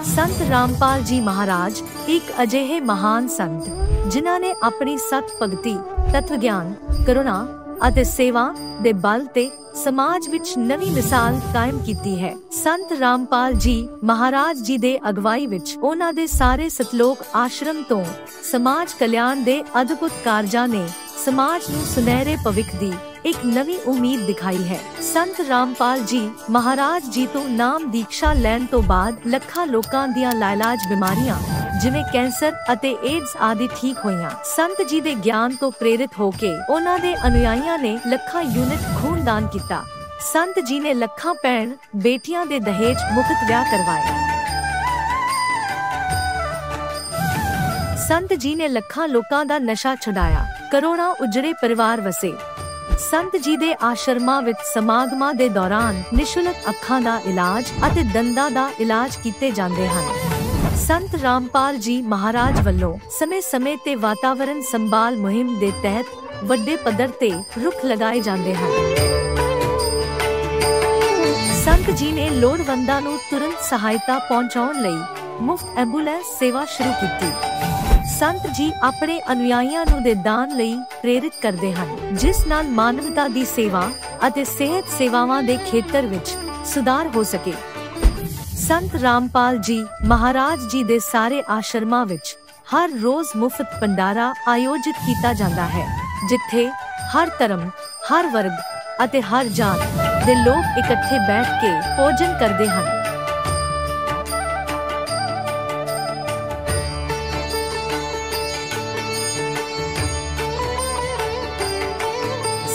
संत रामपाल जी महाराज एक अजिहे महान संत जिन्हां ने अपनी सत भगती, तत्व ज्ञान, करुणा ਅਤੇ सेवा ਦੇ बल ਤੇ समाज विच नवी मिसाल कायम कीती है। संत रामपाल जी महाराज जी दे अगवाई विच उन्हां दे सारे सतलोक आश्रम तो समाज कल्याण दे अद्भुत कारजां ने समाज नूं सुनहरे भविख दी एक नवी उम्मीद दिखाई है। संत रामपाल जी महाराज जी तो नाम दीक्षा लैण तो बाद ਲੱਖਾਂ लोकां दियां लाइलाज बीमारियां जिवें कैंसर ਅਤੇ एड्स आदि ठीक होईयां। संत जी दे ज्ञान तो प्रेरित होके उन्हां दे अनुयायियां ने ਲੱਖਾਂ यूनिट खून दान किया। संत जी ने ਲੱਖਾਂ भैण बेटियां दे दहेज मुफ्त विआह करवाए। संत जी ने ਲੱਖਾਂ लोकां दा नशा छुड़ाया, करोड़ां उजड़े परिवार वसे। संत जी दे आश्रमां विच समागमां दे दौरान निशुल्क अखां दा इलाज ਅਤੇ दंदां दा इलाज कीते जांदे हन। संत रामपाल जी महाराज वल्लों समय-समय ते वातावरण संभाल मुहिम दे तहत वड्डे पद्धर ते रुख लगाए जांदे हन। संत जी ने लोड़वंदां नूं तुरंत सहायता पहुंचाउण लई मुफ्त एंबूलेंस सेवा शुरू कीती। संत जी अपने अनुयायियां नूं दे दान लई प्रेरित करदे हन, जिस नाल मानवता दी सेवा ਅਤੇ सेहत सेवावां दे खेतर विच सुधार हो सके। संत रामपाल जी महाराज जी दे सारे आश्रमां विच हर रोज मुफ्त भंडारा आयोजित किया जाता है, जिथे हर धर्म, हर वर्ग ਅਤੇ हर जात दे लोग इकट्ठे बैठ के भोजन करते हैं।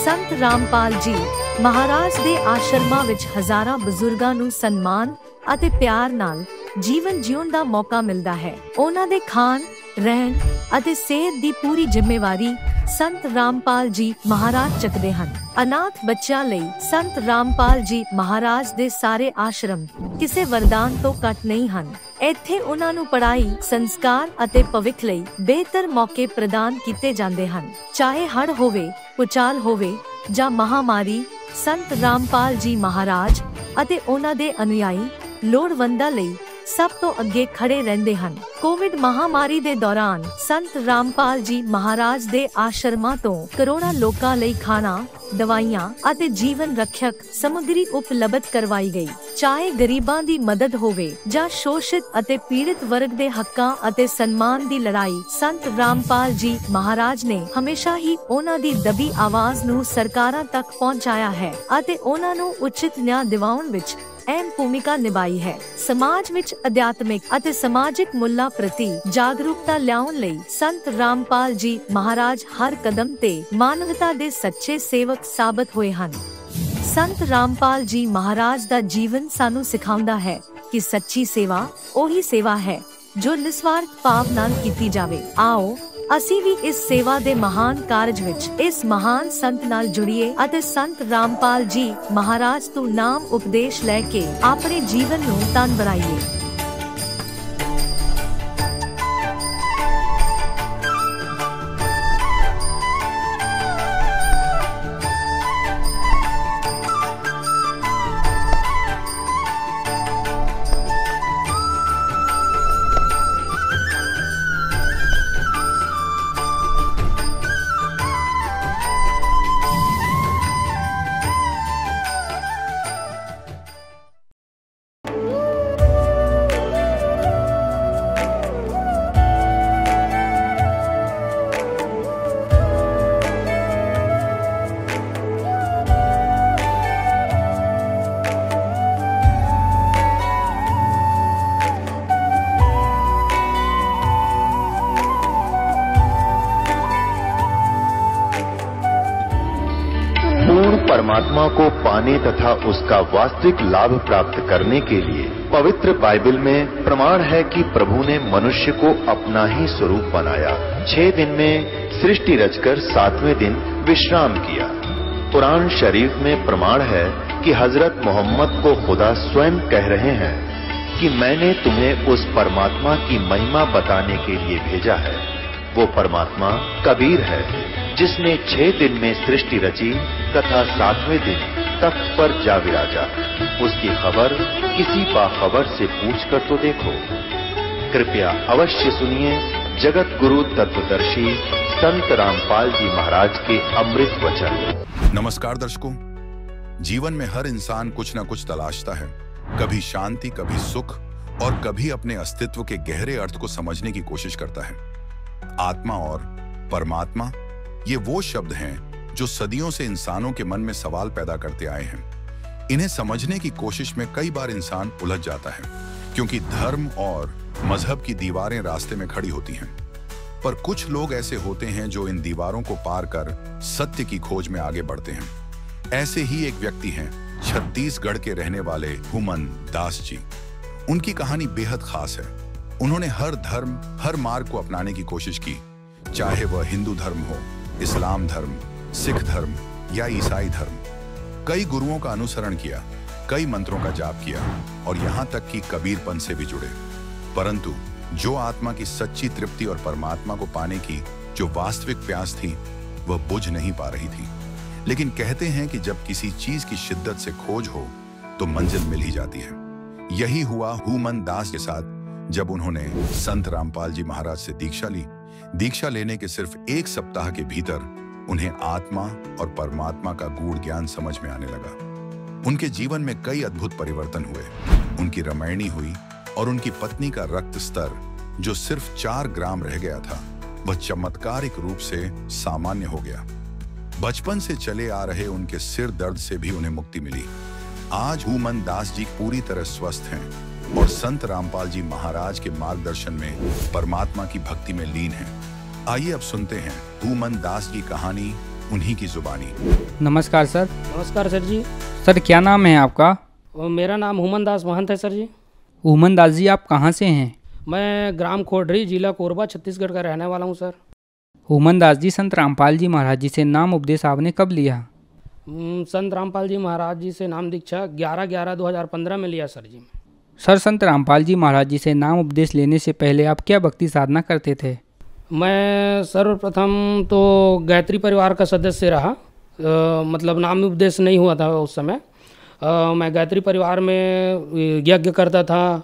संत रामपाल जी महाराज दे आश्रमां विच हजारां बजुर्गां नूं सन्मान ਅਤੇ प्यार नाल जीवन जीउण दा मौका मिलदा है। उन्हां दे खान, रहन ਅਤੇ सेहत दी पूरी जिम्मेवारी संत रामपाल जी महाराज चकदे हन। अनाथ बच्चों लई संत रामपाल जी महाराज दे सारे आश्रम किसे वरदान तो घट नहीं हन। ਇੱਥੇ उन्हां नूं पढ़ाई, संस्कार ਅਤੇ भविख लई बेहतर मौके प्रदान कीते जांदे हन। चाहे हड़ होवे, भूचाल होवे ਜਾਂ महामारी, संत रामपाल जी महाराज ਅਤੇ उन्हां दे अनुयायी लोड़वंदां लई सब तो अगे खड़े रहंदे हन। कोविड महामारी दे दौरान संत रामपाल जी महाराज दे आश्रमां तो करोड़ां लोकां लई खाना, दवाइयां ਅਤੇ जीवन रक्षक सामग्री उपलब्ध करवाई गई। चाहे गरीबां दी मदद होवे ਜਾਂ शोषित ਅਤੇ पीड़ित वर्ग दे हक्कां ਅਤੇ सम्मान दी लड़ाई, संत रामपाल जी महाराज ने हमेशा ही उन्हां दी दबी आवाज नूं सरकारां तक पहुंचाया है ਅਤੇ उन्हां नूं उचित न्याय दिवाउण विच अहम भूमिका निभाई है। समाज विच अध्यात्मिक ਅਤੇ समाजिक मुल्लां प्रति जागरूकता लियाउण लई संत रामपाल जी महाराज हर कदम ते मानवता दे सच्चे सेवक साबित होए हन। संत रामपाल जी महाराज दा जीवन सानू सिखाउंदा है कि सच्ची सेवा ओही सेवा है जो निस्वार्थ भाव नाल कीती जावे। आओ ਅਸੀਂ ਵੀ ਇਸ सेवा दे महान कारज विच इस महान संत नाल जुड़िए ਅਤੇ संत रामपाल जी महाराज तो नाम उपदेश लैके अपने जीवन नूं धन बनाइए। परमात्मा को पाने तथा उसका वास्तविक लाभ प्राप्त करने के लिए पवित्र बाइबल में प्रमाण है कि प्रभु ने मनुष्य को अपना ही स्वरूप बनाया। 6 दिन में सृष्टि रचकर 7वें दिन विश्राम किया। कुरान शरीफ में प्रमाण है कि हजरत मोहम्मद को खुदा स्वयं कह रहे हैं कि मैंने तुम्हें उस परमात्मा की महिमा बताने के लिए भेजा है। वो परमात्मा कबीर है जिसने 6 दिन में सृष्टि रची तथा 7वें दिन तख्त पर जा विराजा। उसकी खबर किसी बाखबर से पूछ कर तो देखो। कृपया अवश्य सुनिए जगत गुरु तत्वदर्शी संत रामपाल जी महाराज के अमृत वचन। नमस्कार दर्शकों, जीवन में हर इंसान कुछ न कुछ तलाशता है। कभी शांति, कभी सुख और कभी अपने अस्तित्व के गहरे अर्थ को समझने की कोशिश करता है। आत्मा और परमात्मा ये वो शब्द हैं जो सदियों से इंसानों के मन में सवाल पैदा करते आए हैं। इन्हें समझने की कोशिश में कई बार इंसान उलझ जाता है, क्योंकि धर्म और मजहब की दीवारें रास्ते में खड़ी होती हैं। पर कुछ लोग ऐसे होते हैं जो इन दीवारों को पार कर सत्य की खोज में आगे बढ़ते हैं। ऐसे ही एक व्यक्ति हैं छत्तीसगढ़ के रहने वाले हुमन दास जी। उनकी कहानी बेहद खास है। उन्होंने हर धर्म, हर मार्ग को अपनाने की कोशिश की, चाहे वह हिंदू धर्म हो, इस्लाम धर्म, सिख धर्म या ईसाई धर्म। कई गुरुओं का अनुसरण किया, कई मंत्रों का जाप किया और यहाँ तक कि कबीरपंथ से भी जुड़े। परंतु जो आत्मा की सच्ची तृप्ति और परमात्मा को पाने की जो वास्तविक प्यास थी, वह बुझ नहीं पा रही थी। लेकिन कहते हैं कि जब किसी चीज की शिद्दत से खोज हो तो मंजिल मिल ही जाती है। यही हुआ हुमन दास के साथ जब उन्होंने संत रामपाल जी महाराज से दीक्षा ली। दीक्षा लेने के सिर्फ एक सप्ताह के भीतर उन्हें आत्मा और परमात्मा का गूढ़ ज्ञान समझ में आने लगा। उनके जीवन में कई अद्भुत परिवर्तन हुए। उनकी रामायणी हुई और उनकी पत्नी का रक्त स्तर जो सिर्फ 4 ग्राम रह गया था, वह चमत्कारिक रूप से सामान्य हो गया। बचपन से चले आ रहे उनके सिर दर्द से भी उन्हें मुक्ति मिली। आज हुमन दास जी पूरी तरह स्वस्थ हैं और संत रामपाल जी महाराज के मार्गदर्शन में परमात्मा की भक्ति में लीन हैं। आइए अब सुनते हैं हुमन दास की कहानी उन्हीं की जुबानी। नमस्कार सर। नमस्कार सर जी। सर क्या नाम है आपका? मेरा नाम हुमन दास महंत है सर जी। हुमन दास जी आप कहाँ से हैं? मैं ग्राम खोडरी, जिला कोरबा, छत्तीसगढ़ का रहने वाला हूँ सर। हुमन दास जी, संत रामपाल जी महाराज जी से नाम उपदेश आपने कब लिया? संत रामपाल जी महाराज जी से नाम दीक्षा 11/11/2015 में लिया सर जी। सर, संत रामपाल जी महाराज जी से नाम उपदेश लेने से पहले आप क्या भक्ति साधना करते थे? मैं सर्वप्रथम तो गायत्री परिवार का सदस्य रहा। मतलब नाम उपदेश नहीं हुआ था उस समय। मैं गायत्री परिवार में यज्ञ करता था,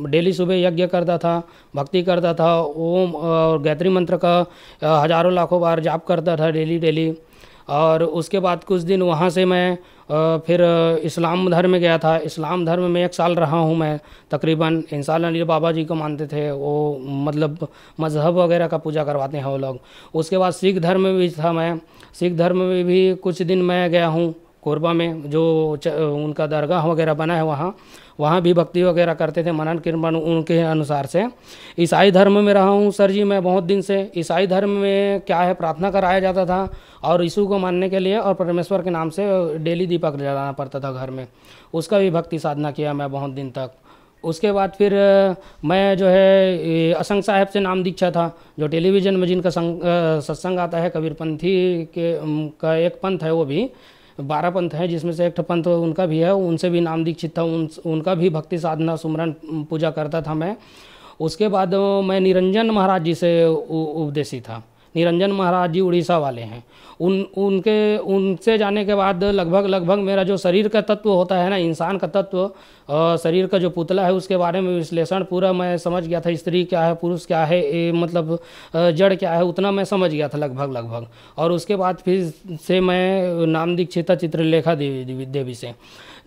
डेली सुबह यज्ञ करता था, भक्ति करता था, ओम और गायत्री मंत्र का हजारों लाखों बार जाप करता था डेली। और उसके बाद कुछ दिन वहाँ से मैं फिर इस्लाम धर्म में गया था। इस्लाम धर्म में 1 साल रहा हूँ मैं तकरीबन। इंसान अली बाबा जी को मानते थे वो, मतलब मज़हब वगैरह का पूजा करवाते हैं वो लोग। उसके बाद सिख धर्म में भी था मैं। सिख धर्म में भी कुछ दिन मैं गया हूँ कोरबा में, जो उनका दरगाह वगैरह बना है वहाँ भी भक्ति वगैरह करते थे, मनन कीर्तन उनके अनुसार से। ईसाई धर्म में रहा हूँ सर जी मैं बहुत दिन से। ईसाई धर्म में क्या है, प्रार्थना कराया जाता था और यीशु को मानने के लिए और परमेश्वर के नाम से डेली दीपक जलाना पड़ता था घर में। उसका भी भक्ति साधना किया मैं बहुत दिन तक। उसके बाद फिर मैं जो है असंग साहब से नाम दीक्षा था, जो टेलीविज़न में जिनका सत्संग आता है, कबीरपंथी के का एक पंथ है, वो भी 12 पंथ हैं जिसमें से एक पंथ उनका भी है। उनसे भी नाम दीक्षित था। उनका भी भक्ति साधना सुमरन पूजा करता था मैं। उसके बाद मैं निरंजन महाराज जी से उपदेशी था। निरंजन महाराज जी उड़ीसा वाले हैं। उनसे जाने के बाद लगभग मेरा जो शरीर का तत्व होता है ना, इंसान का तत्व, शरीर का जो पुतला है, उसके बारे में विश्लेषण पूरा मैं समझ गया था। स्त्री क्या है, पुरुष क्या है, मतलब जड़ क्या है, उतना मैं समझ गया था लगभग। और उसके बाद फिर से मैं नाम दीक्षित था चित्रलेखा देवी से,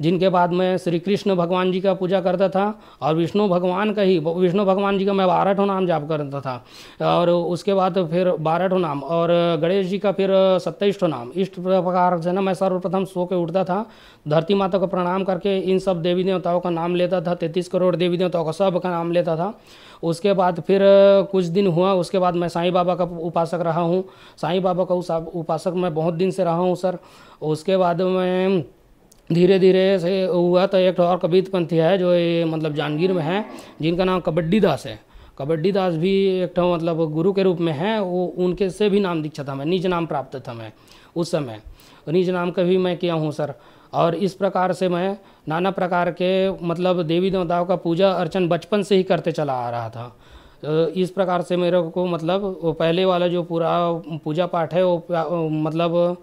जिनके बाद मैं श्री कृष्ण भगवान जी का पूजा करता था और विष्णु भगवान जी का मैं 12 नाम जाप करता था। और उसके बाद फिर 12 नाम और गणेश जी का फिर 27 नाम। इस प्रकार से ना मैं सर्वप्रथम सो के उठता था, धरती माता को प्रणाम करके इन सब देवी देवताओं का नाम लेता था। 33 करोड़ देवी देवताओं का सब का नाम लेता था। उसके बाद फिर कुछ दिन हुआ, उसके बाद मैं साईं बाबा का उपासक रहा हूँ। साईं बाबा का उपासक मैं बहुत दिन से रहा हूँ सर। उसके बाद मैं धीरे धीरे से हुआ तो एक और कबीरपंथी है जो ये मतलब जांजगीर में है, जिनका नाम कबड्डी दास है। कबड्डी दास भी एक मतलब गुरु के रूप में है। वो उनके से भी नाम दीक्षा था मैं, निज नाम प्राप्त था मैं उस समय। निज नाम का भी मैं किया हूँ सर। और इस प्रकार से मैं नाना प्रकार के मतलब देवी देवताओं का पूजा अर्चन बचपन से ही करते चला आ रहा था। इस प्रकार से मेरे को मतलब वो पहले वाला जो पूरा पूजा पाठ है वो मतलब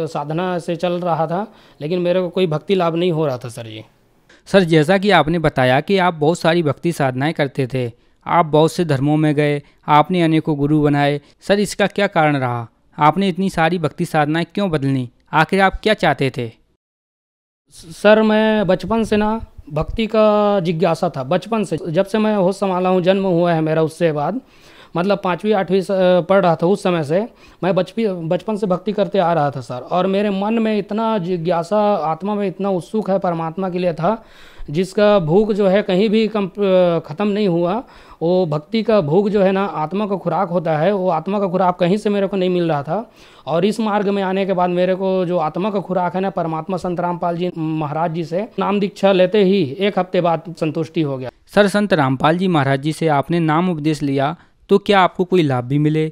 साधना से चल रहा था, लेकिन मेरे को कोई भक्ति लाभ नहीं हो रहा था सर जी। सर, जैसा कि आपने बताया कि आप बहुत सारी भक्ति साधनाएं करते थे, आप बहुत से धर्मों में गए, आपने अनेकों गुरु बनाए। सर, इसका क्या कारण रहा? आपने इतनी सारी भक्ति साधनाएं क्यों बदलनी? आखिर आप क्या चाहते थे? सर, मैं बचपन से ना भक्ति का जिज्ञासा था, बचपन से, जब से मैं होश संभाला हूँ, जन्म हुआ है मेरा, उससे बाद मतलब 5वीं 8वीं पढ़ रहा था उस समय से मैं बचपन से भक्ति करते आ रहा था सर। और मेरे मन में इतना जिज्ञासा, आत्मा में इतना उत्सुक है परमात्मा के लिए था, जिसका भूख जो है कहीं भी ख़त्म नहीं हुआ। वो भक्ति का भूख जो है ना, आत्मा का खुराक होता है, वो आत्मा का खुराक कहीं से मेरे को नहीं मिल रहा था। और इस मार्ग में आने के बाद मेरे को जो आत्मा का खुराक है ना, परमात्मा संत रामपाल जी महाराज जी से नाम दीक्षा लेते ही 1 हफ्ते बाद संतुष्टि हो गया। सर, संत रामपाल जी महाराज जी से आपने नाम उपदेश लिया, तो क्या आपको कोई लाभ भी मिले?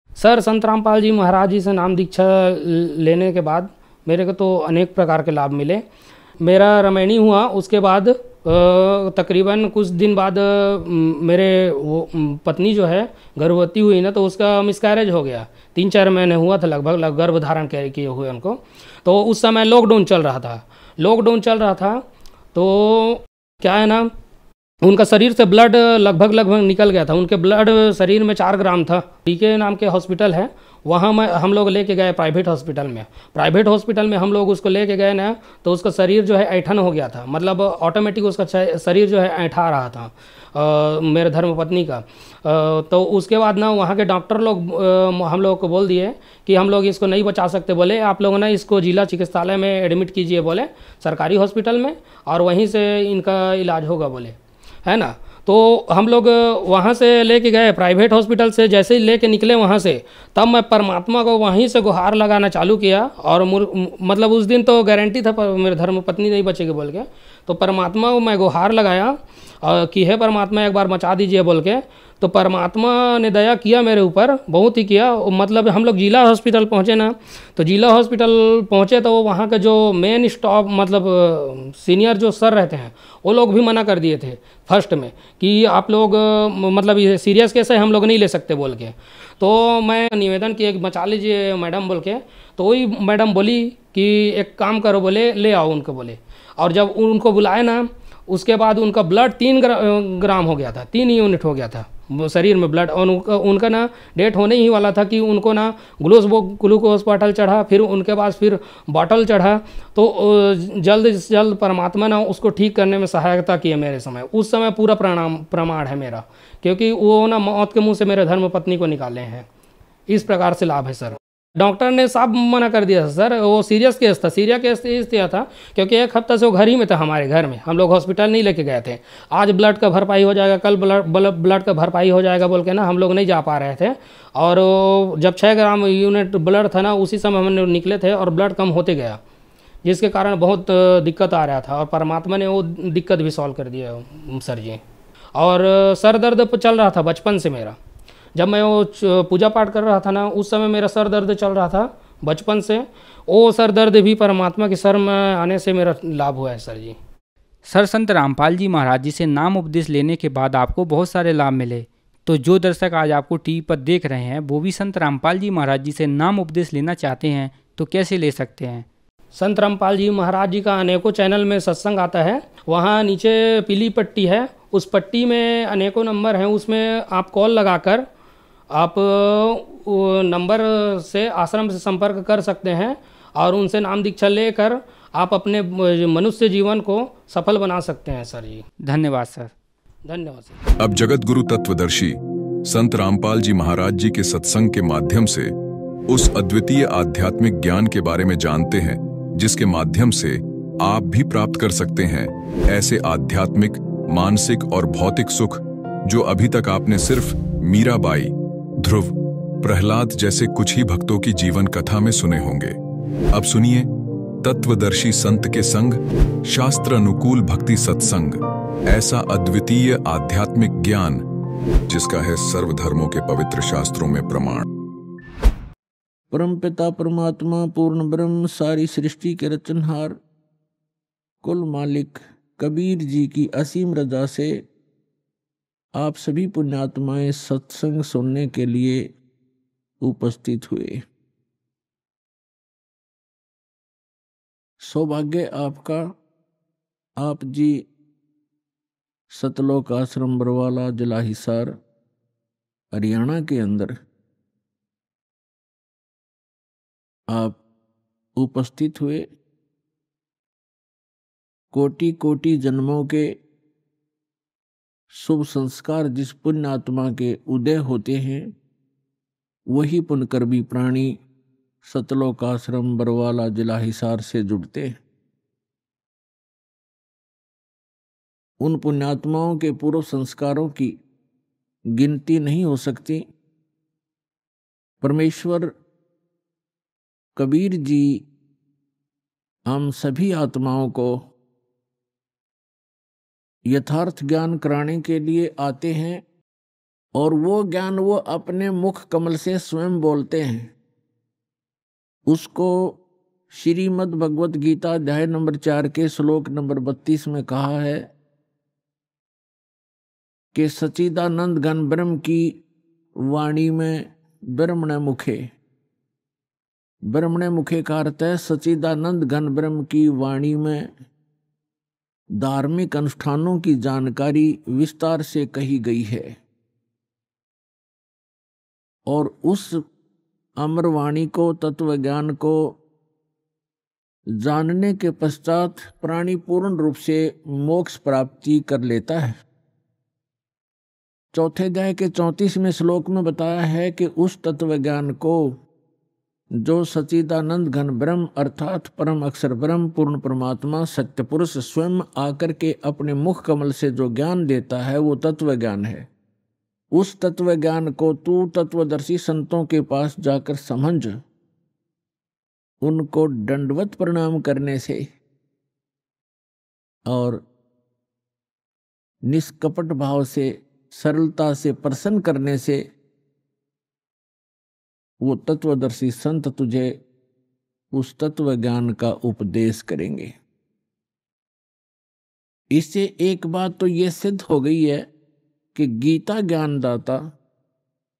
सर, संत रामपाल जी महाराज जी से नाम दीक्षा लेने के बाद मेरे को तो अनेक प्रकार के लाभ मिले। मेरा रमैनी हुआ, उसके बाद तकरीबन कुछ दिन बाद मेरे वो पत्नी जो है गर्भवती हुई ना, तो उसका मिसकैरेज हो गया। 3-4 महीने हुआ था लगभग गर्भ धारण किए हुए उनको। तो उस समय लॉकडाउन चल रहा था, तो क्या है ना, उनका शरीर से ब्लड लगभग निकल गया था। उनके ब्लड शरीर में 4 ग्राम था। डीके नाम के हॉस्पिटल है, वहाँ हम लोग लेके गए प्राइवेट हॉस्पिटल में हम लोग उसको लेके गए ना, तो उसका शरीर जो है ऐठन हो गया था, मतलब ऑटोमेटिक उसका शरीर जो है ऐठा रहा था मेरे धर्मपत्नी का। तो उसके बाद ना वहाँ के डॉक्टर लोग हम लोग को बोल दिए कि हम लोग इसको नहीं बचा सकते, बोले आप लोग ना इसको जिला चिकित्सालय में एडमिट कीजिए, बोले सरकारी हॉस्पिटल में, और वहीं से इनका इलाज होगा, बोले, है ना। तो हम लोग वहाँ से लेके गए प्राइवेट हॉस्पिटल से। जैसे ही लेके निकले वहाँ से, तब मैं परमात्मा को वहीं से गुहार लगाना चालू किया। और मतलब उस दिन तो गारंटी था पर मेरे धर्मपत्नी नहीं बचेगी बोल के, तो परमात्मा को मैं गुहार लगाया कि हे परमात्मा एक बार बचा दीजिए बोल के। तो परमात्मा ने दया किया मेरे ऊपर, बहुत ही किया। मतलब हम लोग जिला हॉस्पिटल पहुँचे ना, तो जिला हॉस्पिटल पहुँचे तो वहाँ का जो मेन स्टाफ, मतलब सीनियर जो सर रहते हैं, वो लोग भी मना कर दिए थे फर्स्ट में कि आप लोग मतलब ये सीरियस केस है, हम लोग नहीं ले सकते बोल के। तो मैं निवेदन किया कि बचा लीजिए मैडम बोल के। तो वही मैडम बोली कि एक काम करो, बोले ले आओ उनको, बोले। और जब उनको बुलाए ना, उसके बाद उनका ब्लड 3 ग्राम हो गया था, 3 यूनिट हो गया था शरीर में ब्लड। और उनका ना डेट होने ही वाला था कि उनको ना ग्लूकोज बॉटल चढ़ा, फिर उनके बाद फिर बॉटल चढ़ा। तो जल्द से जल्द परमात्मा ने उसको ठीक करने में सहायता की है मेरे समय। उस समय पूरा प्रमाण है मेरा, क्योंकि वो ना मौत के मुंह से मेरे धर्मपत्नी को निकाले हैं। इस प्रकार से लाभ है सर। डॉक्टर ने सब मना कर दिया सर, वो सीरियस केस इसलिए था क्योंकि 1 हफ्ता से वो घर ही में था, हमारे घर में। हम लोग हॉस्पिटल नहीं लेके गए थे। आज ब्लड का भरपाई हो जाएगा, कल ब्लड का भरपाई हो जाएगा बोल के ना हम लोग नहीं जा पा रहे थे। और जब 6 ग्राम यूनिट ब्लड था ना, उसी समय हम निकले थे और ब्लड कम होते गया, जिसके कारण बहुत दिक्कत आ रहा था। और परमात्मा ने वो दिक्कत भी सॉल्व कर दिया सर जी। और सर दर्द चल रहा था बचपन से मेरा। जब मैं वो पूजा पाठ कर रहा था ना, उस समय मेरा सर दर्द चल रहा था बचपन से। वो सर दर्द भी परमात्मा के सर में आने से मेरा लाभ हुआ है सर जी। सर, संत रामपाल जी महाराज जी से नाम उपदेश लेने के बाद आपको बहुत सारे लाभ मिले। तो जो दर्शक आज आपको टीवी पर देख रहे हैं, वो भी संत रामपाल जी महाराज जी से नाम उपदेश लेना चाहते हैं, तो कैसे ले सकते हैं? संत रामपाल जी महाराज जी का अनेकों चैनल में सत्संग आता है। वहाँ नीचे पीली पट्टी है, उस पट्टी में अनेकों नंबर हैं, उसमें आप कॉल लगाकर आप नंबर से आश्रम से संपर्क कर सकते हैं और उनसे नाम दीक्षा लेकर आप अपने मनुष्य जीवन को सफल बना सकते हैं सर जी। धन्यवाद सर। धन्यवाद सर। अब जगत गुरु तत्वदर्शी संत रामपाल जी महाराज जी के सत्संग के माध्यम से उस अद्वितीय आध्यात्मिक ज्ञान के बारे में जानते हैं, जिसके माध्यम से आप भी प्राप्त कर सकते हैं ऐसे आध्यात्मिक, मानसिक और भौतिक सुख जो अभी तक आपने सिर्फ मीराबाई, ध्रुव, प्रहलाद जैसे कुछ ही भक्तों की जीवन कथा में सुने होंगे। अब सुनिए तत्वदर्शी संत के संग शास्त्र अनुकूल भक्ति सत्संग, ऐसा अद्वितीय आध्यात्मिक ज्ञान जिसका है सर्वधर्मों के पवित्र शास्त्रों में प्रमाण। परमपिता परमात्मा पूर्ण ब्रह्म सारी सृष्टि के रचनहार कुल मालिक कबीर जी की असीम रजा से आप सभी पुण्यात्माएं सत्संग सुनने के लिए उपस्थित हुए। सौभाग्य आपका, आप जी सतलोक आश्रम बरवाला जिला हिसार हरियाणा के अंदर आप उपस्थित हुए। कोटि कोटि जन्मों के शुभ संस्कार जिस पुण्य आत्मा के उदय होते हैं, वही पुण्यकर्मी प्राणी सतलोक आश्रम बरवाला जिला हिसार से जुड़ते हैं। उन पुण्यात्माओं के पूर्व संस्कारों की गिनती नहीं हो सकती। परमेश्वर कबीर जी हम सभी आत्माओं को यथार्थ ज्ञान कराने के लिए आते हैं, और वो ज्ञान वो अपने मुख कमल से स्वयं बोलते हैं। उसको श्रीमद् भगवत गीता अध्याय नंबर 4 के श्लोक नंबर 32 में कहा है कि सच्चिदानंद घन ब्रह्म की वाणी में ब्रह्मण मुखे। ब्रह्मण मुखे का अर्थ है सच्चिदानंद घन ब्रह्म की वाणी में धार्मिक अनुष्ठानों की जानकारी विस्तार से कही गई है। और उस अमर वाणी को, तत्व ज्ञान को जानने के पश्चात प्राणी पूर्ण रूप से मोक्ष प्राप्ति कर लेता है। चौथे अध्याय के 34वें श्लोक में बताया है कि उस तत्व ज्ञान को जो सच्चिदानंद घन ब्रह्म अर्थात परम अक्षर ब्रह्म पूर्ण परमात्मा सत्य पुरुष स्वयं आकर के अपने मुख कमल से जो ज्ञान देता है, वो तत्व ज्ञान है। उस तत्व ज्ञान को तू तत्वदर्शी संतों के पास जाकर समझ, उनको दंडवत प्रणाम करने से और निष्कपट भाव से, सरलता से प्रसन्न करने से वो तत्वदर्शी संत तुझे उस तत्व ज्ञान का उपदेश करेंगे। इससे एक बात तो ये सिद्ध हो गई है कि गीता ज्ञानदाता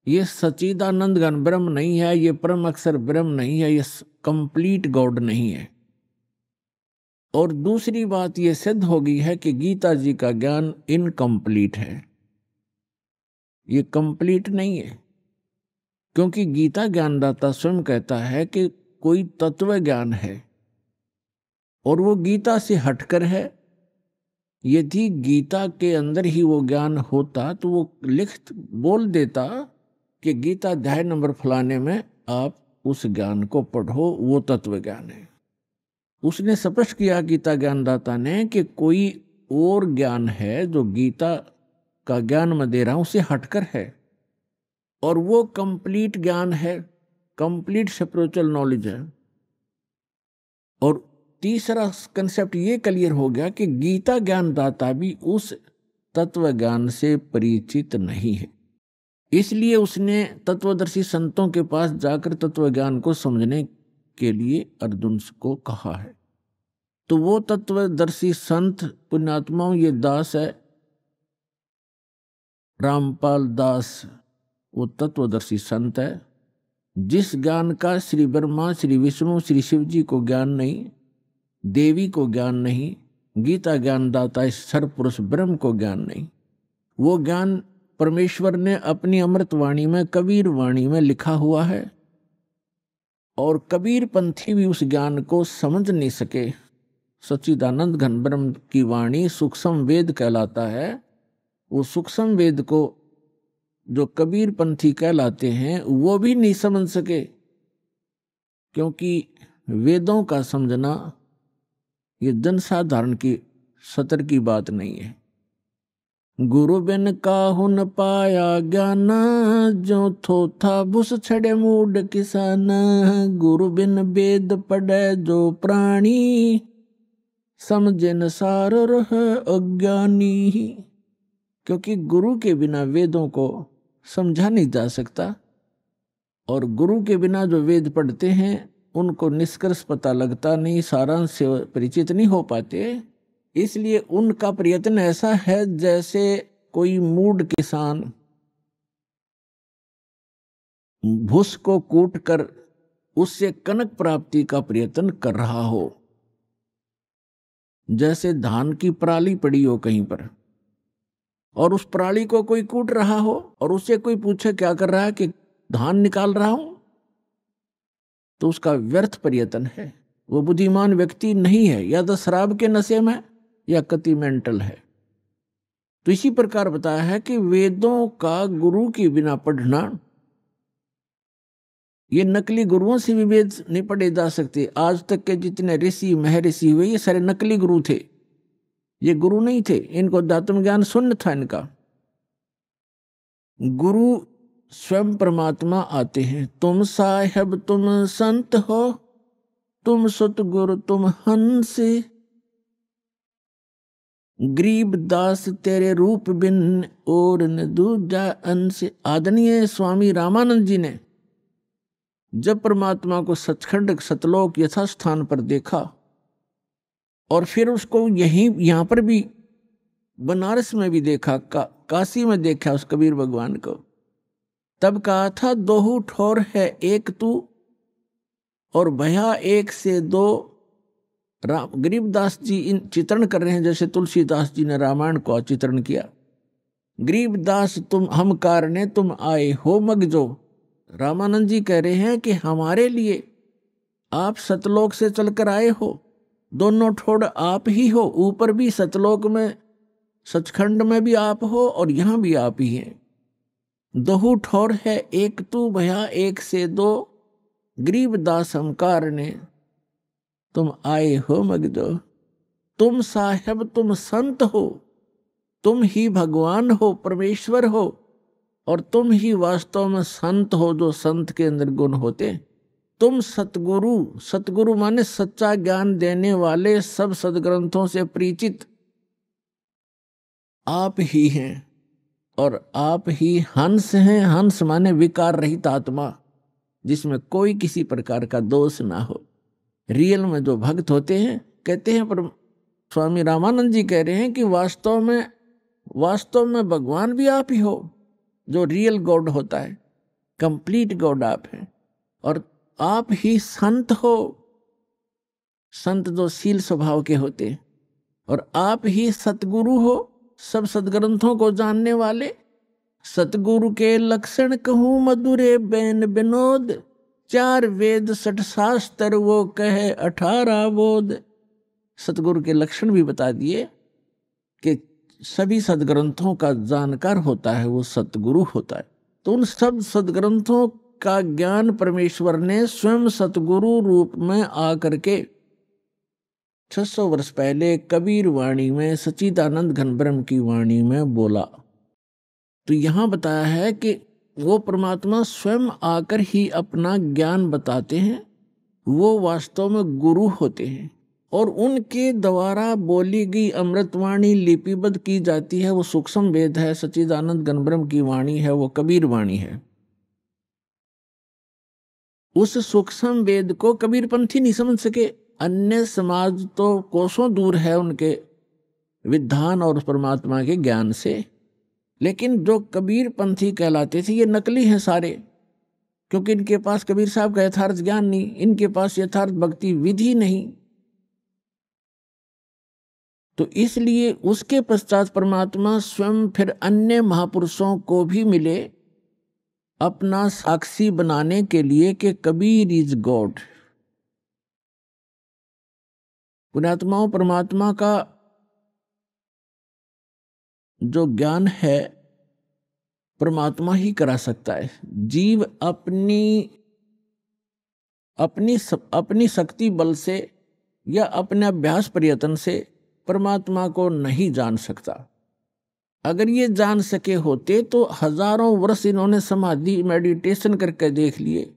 ये सच्चिदानंद घन ब्रह्म नहीं है, ये परम अक्षर ब्रह्म नहीं है, ये कंप्लीट गॉड नहीं है। और दूसरी बात ये सिद्ध हो गई है कि गीता जी का ज्ञान इनकम्प्लीट है, ये कंप्लीट नहीं है। क्योंकि गीता ज्ञानदाता स्वयं कहता है कि कोई तत्व ज्ञान है और वो गीता से हटकर है। यदि गीता के अंदर ही वो ज्ञान होता तो वो लिख बोल देता कि गीता अध्याय नंबर फलाने में आप उस ज्ञान को पढ़ो, वो तत्व ज्ञान है। उसने स्पष्ट किया गीता ज्ञानदाता ने कि कोई और ज्ञान है जो गीता का ज्ञान मैं दे रहा हूं उसे हटकर है, और वो कंप्लीट ज्ञान है, कंप्लीट स्पिरिचुअल नॉलेज है। और तीसरा कंसेप्ट ये क्लियर हो गया कि गीता ज्ञानदाता भी उस तत्व ज्ञान से परिचित नहीं है। इसलिए उसने तत्वदर्शी संतों के पास जाकर तत्व ज्ञान को समझने के लिए अर्जुन को कहा है। तो वो तत्वदर्शी संत पुण्यात्माओं, ये दास है रामपाल दास, वो तत्वदर्शी संत है जिस ज्ञान का श्री ब्रह्मा, श्री विष्णु, श्री शिव जी को ज्ञान नहीं, देवी को ज्ञान नहीं, गीता ज्ञानदाता इस सर्व पुरुष ब्रह्म को ज्ञान नहीं। वो ज्ञान परमेश्वर ने अपनी अमृत वाणी में, कबीर वाणी में लिखा हुआ है, और कबीर पंथी भी उस ज्ञान को समझ नहीं सके। सच्चिदानंद घन ब्रह्म की वाणी सूक्ष्म वेद कहलाता है। वो सूक्ष्म वेद को जो कबीर पंथी कहलाते हैं वो भी नहीं समझ सके, क्योंकि वेदों का समझना ये जनसाधारण की सतर की बात नहीं है। गुरु बिन काहू न पाया ज्ञान, जो थोथा बुस छड़े मूड किसान। गुरु बिन वेद पढ़े जो प्राणी, समझे न सार रह अज्ञानी। क्योंकि गुरु के बिना वेदों को समझा नहीं जा सकता, और गुरु के बिना जो वेद पढ़ते हैं उनको निष्कर्ष पता लगता नहीं, सारांश से परिचित नहीं हो पाते। इसलिए उनका प्रयत्न ऐसा है जैसे कोई मूढ़ किसान भूस को कूट कर उससे कनक प्राप्ति का प्रयत्न कर रहा हो, जैसे धान की पराली पड़ी हो कहीं पर और उस पराली को कोई कूट रहा हो और उससे कोई पूछे क्या कर रहा है कि धान निकाल रहा हूं, तो उसका व्यर्थ प्रयत्न है। वो बुद्धिमान व्यक्ति नहीं है, या तो शराब के नशे में या कति मेंटल है। तो इसी प्रकार बताया है कि वेदों का गुरु के बिना पढ़ना, ये नकली गुरुओं से भी वेद नहीं पढ़े जा सकते। आज तक के जितने ऋषि महर्षि हुए ये सारे नकली गुरु थे, ये गुरु नहीं थे। इनको अध्यात्म ज्ञान शून्य था इनका। गुरु स्वयं परमात्मा आते हैं। तुम साहेब तुम संत हो, तुम सतगुरु तुम हंस, गरीब दास तेरे रूप बिन और न दूजा अंश। आदरणीय स्वामी रामानंद जी ने जब परमात्मा को सचखंड सतलोक यथास्थान पर देखा और फिर उसको यहां पर भी बनारस में भी देखा, काशी में देखा उस कबीर भगवान को, तब कहा था दोहू ठोर है एक तू और भया एक से दो। गरीबदास जी इन चित्रण कर रहे हैं जैसे तुलसीदास जी ने रामायण को चित्रण किया। गरीबदास तुम हम कारणे तुम आए हो मगजो। रामानंद जी कह रहे हैं कि हमारे लिए आप सतलोक से चलकर आए हो, दोनों ठोड़ आप ही हो, ऊपर भी सतलोक में सचखंड में भी आप हो और यहां भी आप ही हैं। दोहू ठोर है एक तू भया एक से दो, गरीबदास हम कारणे तुम आए हो मगजो। तुम साहेब तुम संत हो, तुम ही भगवान हो, परमेश्वर हो, और तुम ही वास्तव में संत हो जो संत के अंदर गुण होते। तुम सतगुरु, सतगुरु माने सच्चा ज्ञान देने वाले, सब सदग्रंथों से परिचित आप ही हैं और आप ही हंस हैं। हंस माने विकार रहित आत्मा, जिसमें कोई किसी प्रकार का दोष ना हो। रियल में जो भक्त होते हैं, कहते हैं पर स्वामी रामानंद जी कह रहे हैं कि वास्तव में भगवान भी आप ही हो, जो रियल गॉड होता है, कंप्लीट गॉड आप हैं। और आप ही संत हो, संत जो शील स्वभाव के होते हैं। और आप ही सतगुरु हो, सब सदग्रंथों को जानने वाले। सतगुरु के लक्षण कहूँ मधुरे बैन विनोद, 4 वेद 6 शास्त्र वो कहे 18 बोध। सतगुरु के लक्षण भी बता दिए कि सभी सदग्रंथों का जानकार होता है वो सतगुरु होता है। तो उन सब सदग्रंथों का ज्ञान परमेश्वर ने स्वयं सतगुरु रूप में आकर के 600 वर्ष पहले कबीर वाणी में, सच्चिदानंद घन ब्रह्म की वाणी में बोला। तो यहां बताया है कि वो परमात्मा स्वयं आकर ही अपना ज्ञान बताते हैं। वो वास्तव में गुरु होते हैं और उनके द्वारा बोली गई अमृतवाणी लिपिबद्ध की जाती है। वो सूक्ष्म वेद है, सच्चिदानंद घन ब्रह्म की वाणी है, वो कबीर वाणी है। उस सूक्ष्म वेद को कबीरपंथी नहीं समझ सके। अन्य समाज तो कोसों दूर है उनके विधान और परमात्मा के ज्ञान से, लेकिन जो कबीरपंथी कहलाते थे ये नकली हैं सारे, क्योंकि इनके पास कबीर साहब का यथार्थ ज्ञान नहीं, इनके पास यथार्थ भक्ति विधि नहीं। तो इसलिए उसके पश्चात परमात्मा स्वयं फिर अन्य महापुरुषों को भी मिले अपना साक्षी बनाने के लिए कि कबीर इज गॉड। पुण्यात्माओं, परमात्मा का जो ज्ञान है परमात्मा ही करा सकता है। जीव अपनी शक्ति बल से या अपने अभ्यास प्रयत्न से परमात्मा को नहीं जान सकता। अगर ये जान सके होते तो हजारों वर्ष इन्होंने समाधि मेडिटेशन करके देख लिए।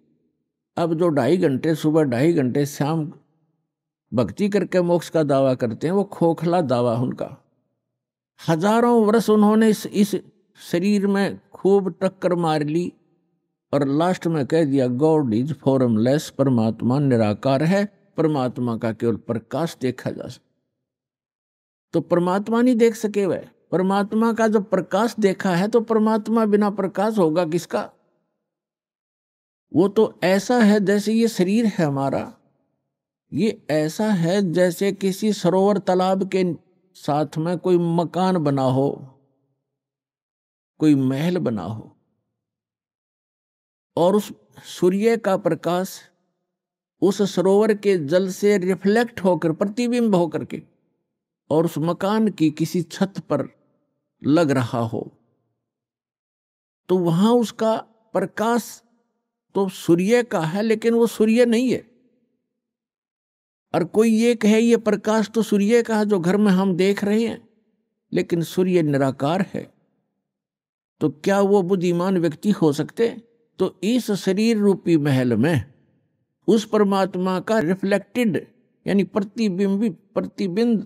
अब जो 2.5 घंटे सुबह 2.5 घंटे शाम भक्ति करके मोक्ष का दावा करते हैं, वो खोखला दावा उनका। हजारों वर्ष उन्होंने इस शरीर में खूब टक्कर मार ली और लास्ट में कह दिया गॉड इज फॉर्मलेस, परमात्मा निराकार है, परमात्मा का केवल प्रकाश देखा जा सकता। तो परमात्मा नहीं देख सके वह, परमात्मा का जब प्रकाश देखा है तो परमात्मा बिना प्रकाश होगा किसका? वो तो ऐसा है जैसे ये शरीर है हमारा, ये ऐसा है जैसे किसी सरोवर तालाब के साथ में कोई मकान बना हो, कोई महल बना हो, और उस सूर्य का प्रकाश उस सरोवर के जल से रिफ्लेक्ट होकर, प्रतिबिंब होकर के, और उस मकान की किसी छत पर लग रहा हो, तो वहां उसका प्रकाश तो सूर्य का है, लेकिन वो सूर्य नहीं है। और कोई ये कहे ये प्रकाश तो सूर्य का है जो घर में हम देख रहे हैं, लेकिन सूर्य निराकार है, तो क्या वो बुद्धिमान व्यक्ति हो सकते? तो इस शरीर रूपी महल में उस परमात्मा का रिफ्लेक्टेड यानी प्रतिबिंब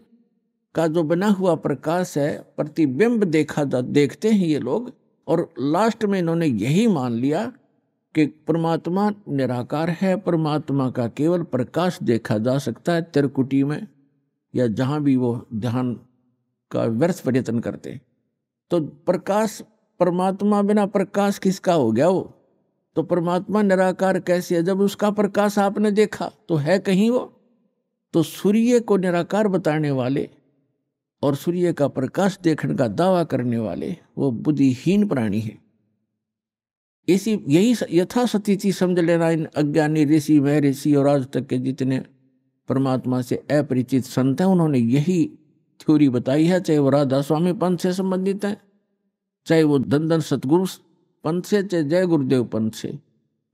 का जो बना हुआ प्रकाश है, प्रतिबिंब देखते हैं ये लोग, और लास्ट में इन्होंने यही मान लिया कि परमात्मा निराकार है, परमात्मा का केवल प्रकाश देखा जा सकता है त्रिकुटी में या जहां भी वो ध्यान का व्यर्थ प्रयत्न करते। तो प्रकाश, परमात्मा बिना प्रकाश किसका हो गया वो? तो परमात्मा निराकार कैसे है? जब उसका प्रकाश आपने देखा तो है कहीं वो? तो सूर्य को निराकार बताने वाले और सूर्य का प्रकाश देखने का दावा करने वाले वो बुद्धिहीन प्राणी है। यही यथास्थिति समझ लेना इन अज्ञानी ऋषि, महर्षि और आज तक के जितने परमात्मा से अपरिचित संत हैं, उन्होंने यही थ्योरी बताई है, चाहे वो राधा स्वामी पंथ से संबंधित है, चाहे वो धन सतगुरु पंथ से, चाहे जय गुरुदेव पंथ से,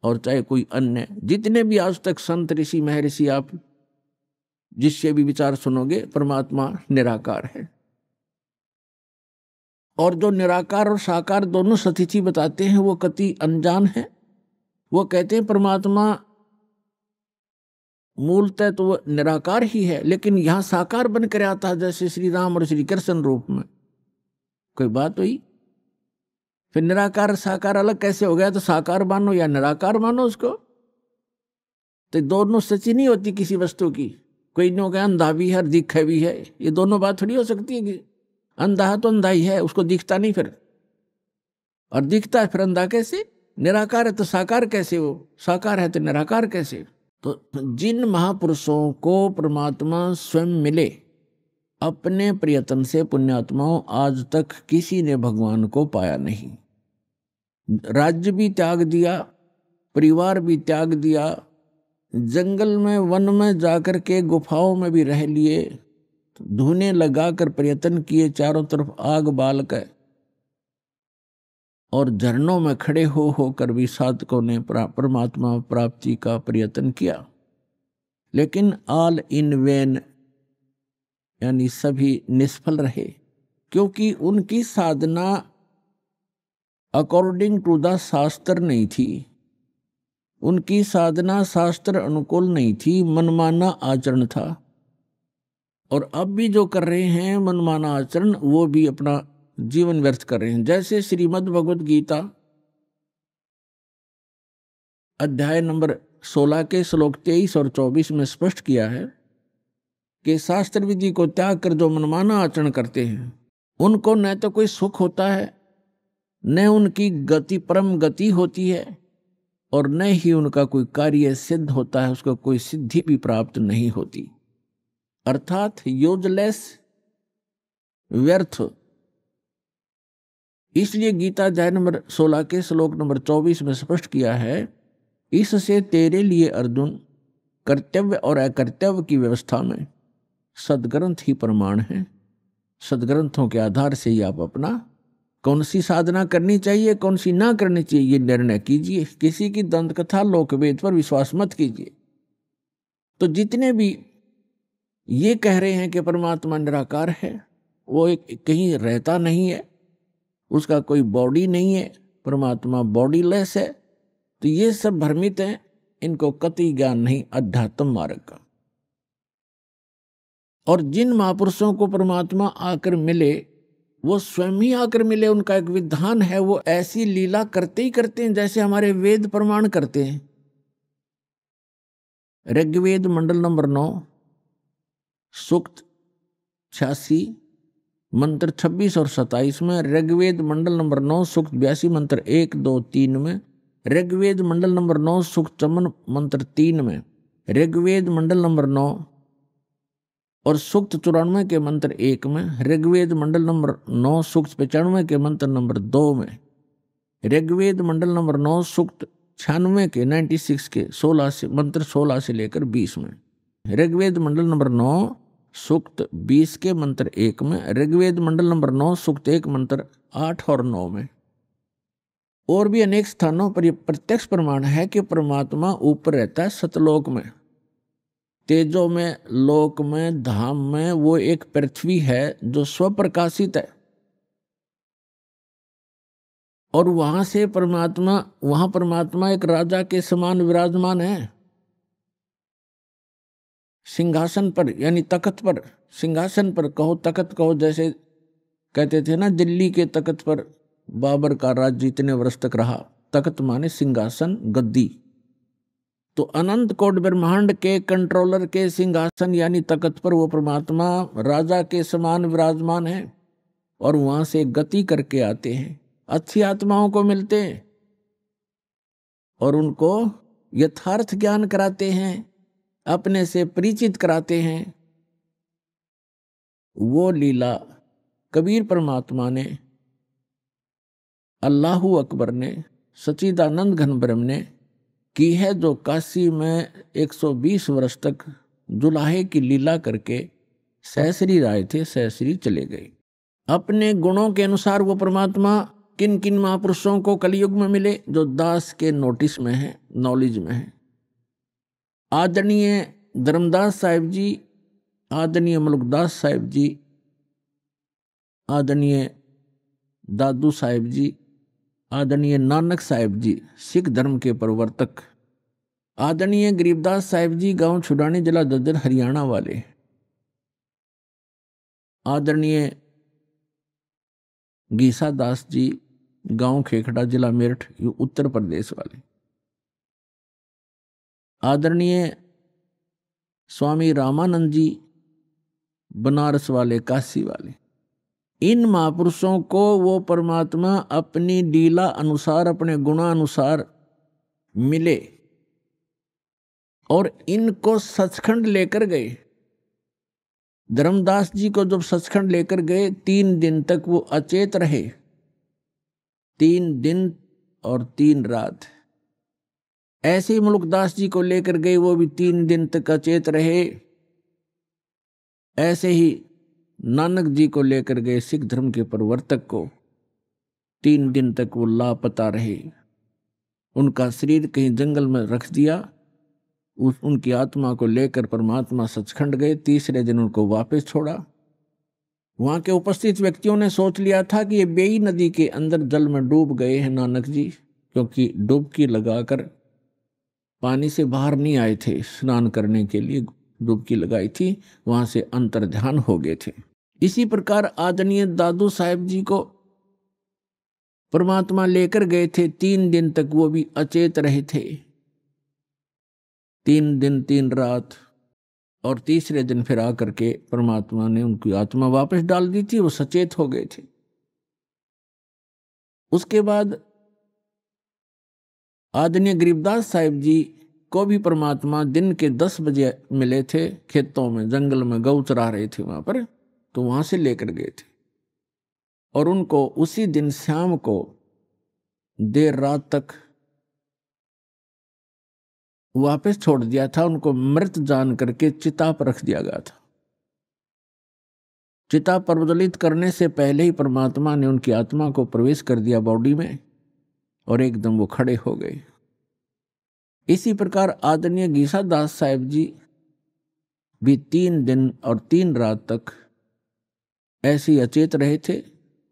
और चाहे कोई अन्य जितने भी आज तक संत ऋषि महर्षि आप जिससे भी विचार सुनोगे, परमात्मा निराकार है। और जो निराकार और साकार दोनों स्थिति बताते हैं वो कति अनजान है। वो कहते हैं परमात्मा मूलतः तो वो निराकार ही है, लेकिन यहां साकार बनकर आता है, जैसे श्री राम और श्री कृष्ण रूप में। कोई बात हुई? फिर निराकार साकार अलग कैसे हो गया? तो साकार मानो या निराकार मानो उसको, तो दोनों सच्ची नहीं होती किसी वस्तु की। कोई नहीं होगा अंधा भी है और दिखे भी है, ये दोनों बात थोड़ी हो सकती है कि अंधा है तो अंधा ही है, उसको दिखता नहीं फिर, और दिखता है फिर अंधा कैसे? निराकार है तो साकार कैसे? वो साकार है तो निराकार कैसे? तो जिन महापुरुषों को परमात्मा स्वयं मिले अपने प्रयत्न से, पुण्यात्माओं, आज तक किसी ने भगवान को पाया नहीं। राज्य भी त्याग दिया, परिवार भी त्याग दिया, जंगल में वन में जाकर के गुफाओं में भी रह लिए, धूने लगाकर प्रयत्न किए, चारों तरफ आग बाल कर, और झरनों में खड़े होकर भी साधकों ने परमात्मा प्राप्ति का प्रयत्न किया, लेकिन ऑल इन वेन यानी सभी निष्फल रहे, क्योंकि उनकी साधना अकॉर्डिंग टू द शास्त्र नहीं थी, उनकी साधना शास्त्र अनुकूल नहीं थी, मनमाना आचरण था। और अब भी जो कर रहे हैं मनमाना आचरण, वो भी अपना जीवन व्यर्थ कर रहे हैं। जैसे श्रीमद् भगवद गीता अध्याय नंबर 16 के श्लोक 23 और 24 में स्पष्ट किया है कि शास्त्र विधि को त्याग कर जो मनमाना आचरण करते हैं उनको न तो कोई सुख होता है, न उनकी गति परम गति होती है, और न ही उनका कोई कार्य सिद्ध होता है, उसको कोई सिद्धि भी प्राप्त नहीं होती, अर्थात यूजलेस, व्यर्थ। इसलिए गीता अध्याय नंबर 16 के श्लोक नंबर 24 में स्पष्ट किया है, इससे तेरे लिए अर्जुन कर्तव्य और अकर्तव्य की व्यवस्था में सदग्रंथ ही प्रमाण है। सदग्रंथों के आधार से ही आप अपना कौन सी साधना करनी चाहिए, कौन सी ना करनी चाहिए, ये निर्णय कीजिए। किसी की दंत कथा लोकवेद पर विश्वास मत कीजिए। तो जितने भी ये कह रहे हैं कि परमात्मा निराकार है, वो एक कहीं रहता नहीं है, उसका कोई बॉडी नहीं है, परमात्मा बॉडीलेस है, तो ये सब भ्रमित हैं, इनको कतई ज्ञान नहीं अध्यात्म मार्ग का। और जिन महापुरुषों को परमात्मा आकर मिले वो स्वयं ही आकर मिले, उनका एक विधान है, वो ऐसी लीला करते ही करते हैं जैसे हमारे वेद प्रमाण करते हैं। ऋग्वेद मंडल नंबर 9 सूक्त 86 मंत्र 26 और 27 में, ऋग्वेद मंडल नंबर 9 सूक्त 82 मंत्र 1, 2, 3 में, ऋग्वेद मंडल नंबर 9 सूक्त 54 मंत्र 3 में, ऋग्वेद मंडल नंबर 9 और सूक्त 94 के मंत्र 1 में, ऋग्वेद मंडल नंबर 9 सूक्त 95 के मंत्र नंबर 2 में, ऋग्वेद मंडल नंबर 9 सूक्त 96 के 96 के 16 से मंत्र 16 से लेकर 20 में, ऋग्वेद मंडल नंबर 9 सूक्त 20 के मंत्र 1 में, ऋग्वेद मंडल नंबर 9 सूक्त 1 मंत्र 8 और 9 में। और भी अनेक स्थानों पर यह प्रत्यक्ष प्रमाण है कि परमात्मा ऊपर रहता है सतलोक में, तेजों में, लोक में, धाम में। वो एक पृथ्वी है जो स्वप्रकाशित है और वहां से वहां परमात्मा एक राजा के समान विराजमान है, सिंहासन पर, यानी तख्त पर। सिंहासन पर कहो, तख्त कहो, जैसे कहते थे ना दिल्ली के तख्त पर बाबर का राज्य इतने वर्ष तक रहा। तख्त माने सिंहासन, गद्दी। तो अनंत कोट ब्रह्मांड के कंट्रोलर के सिंहासन यानी तख्त पर वो परमात्मा राजा के समान विराजमान है और वहां से गति करके आते हैं, अच्छी आत्माओं को मिलते हैं और उनको यथार्थ ज्ञान कराते हैं, अपने से परिचित कराते हैं। वो लीला कबीर परमात्मा ने, अल्लाहू अकबर ने, सच्चिदानंद घन ब्रह्म ने की है, जो काशी में 120 वर्ष तक जुलाहे की लीला करके सहसरी राय थे, सहसरी चले गए। अपने गुणों के अनुसार वो परमात्मा किन किन महापुरुषों को कलयुग में मिले, जो दास के नोटिस में है, नॉलेज में है। आदरणीय धर्मदास साहिब जी, आदरणीय मलुकदास साहिब जी, आदरणीय दादू साहिब जी, आदरणीय नानक साहिब जी, सिख धर्म के प्रवर्तक, आदरणीय गरीबदास साहिब जी, गांव छुड़ानी, जिला ददर, हरियाणा वाले, आदरणीय गीसा दास जी, गांव खेखड़ा, जिला मेरठ, उत्तर प्रदेश वाले, आदरणीय स्वामी रामानंद जी, बनारस वाले, काशी वाले। इन महापुरुषों को वो परमात्मा अपनी लीला अनुसार, अपने गुणानुसार मिले और इनको सचखंड लेकर गए। धर्मदास जी को जब सचखंड लेकर गए, 3 दिन तक वो अचेत रहे, 3 दिन और 3 रात। ऐसे ही मुल्कदास जी को लेकर गए, वो भी 3 दिन तक अचेत रहे। ऐसे ही नानक जी को लेकर गए, सिख धर्म के प्रवर्तक को, 3 दिन तक वो लापता रहे। उनका शरीर कहीं जंगल में रख दिया, उनकी आत्मा को लेकर परमात्मा सचखंड गए। तीसरे दिन उनको वापस छोड़ा। वहां के उपस्थित व्यक्तियों ने सोच लिया था कि ये बेई नदी के अंदर जल में डूब गए हैं नानक जी, क्योंकि डुबकी लगाकर पानी से बाहर नहीं आए थे, स्नान करने के लिए डुबकी लगाई थी, वहां से अंतर ध्यान हो गए थे। इसी प्रकार आदरणीय दादू साहिब जी को परमात्मा लेकर गए थे, 3 दिन तक वो भी अचेत रहे थे, 3 दिन 3 रात। और तीसरे दिन फिर आकर के परमात्मा ने उनकी आत्मा वापस डाल दी थी, वो सचेत हो गए थे। उसके बाद आदरणीय गरीबदास साहिब जी को भी परमात्मा दिन के 10 बजे मिले थे, खेतों में, जंगल में गौ चरा रहे थे वहां पर, तो वहां से लेकर गए थे और उनको उसी दिन शाम को देर रात तक वापस छोड़ दिया था। उनको मृत जान करके चिता पर रख दिया गया था। चिता प्रज्वलित करने से पहले ही परमात्मा ने उनकी आत्मा को प्रवेश कर दिया बॉडी में और एकदम वो खड़े हो गए। इसी प्रकार आदरणीय गीसा दास साहिब जी भी 3 दिन और 3 रात तक ऐसे ही अचेत रहे थे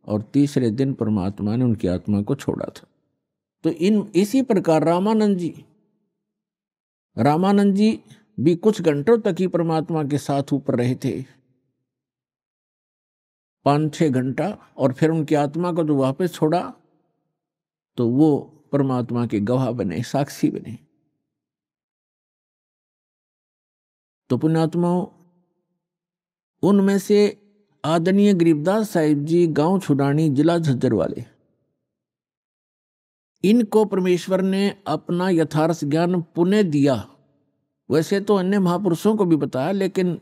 और तीसरे दिन परमात्मा ने उनकी आत्मा को छोड़ा था। तो इसी प्रकार रामानंद जी भी कुछ घंटों तक ही परमात्मा के साथ ऊपर रहे थे, 5-6 घंटा, और फिर उनकी आत्मा को जो वापस छोड़ा तो वो परमात्मा के गवाह बने, साक्षी बने। तो पुण्यात्माओं, उनमें से आदरणीय गरीबदास साहिब जी, गांव छुडानी, जिला झज्जर वाले, इनको परमेश्वर ने अपना यथार्थ ज्ञान पुनः दिया। वैसे तो अन्य महापुरुषों को भी बताया, लेकिन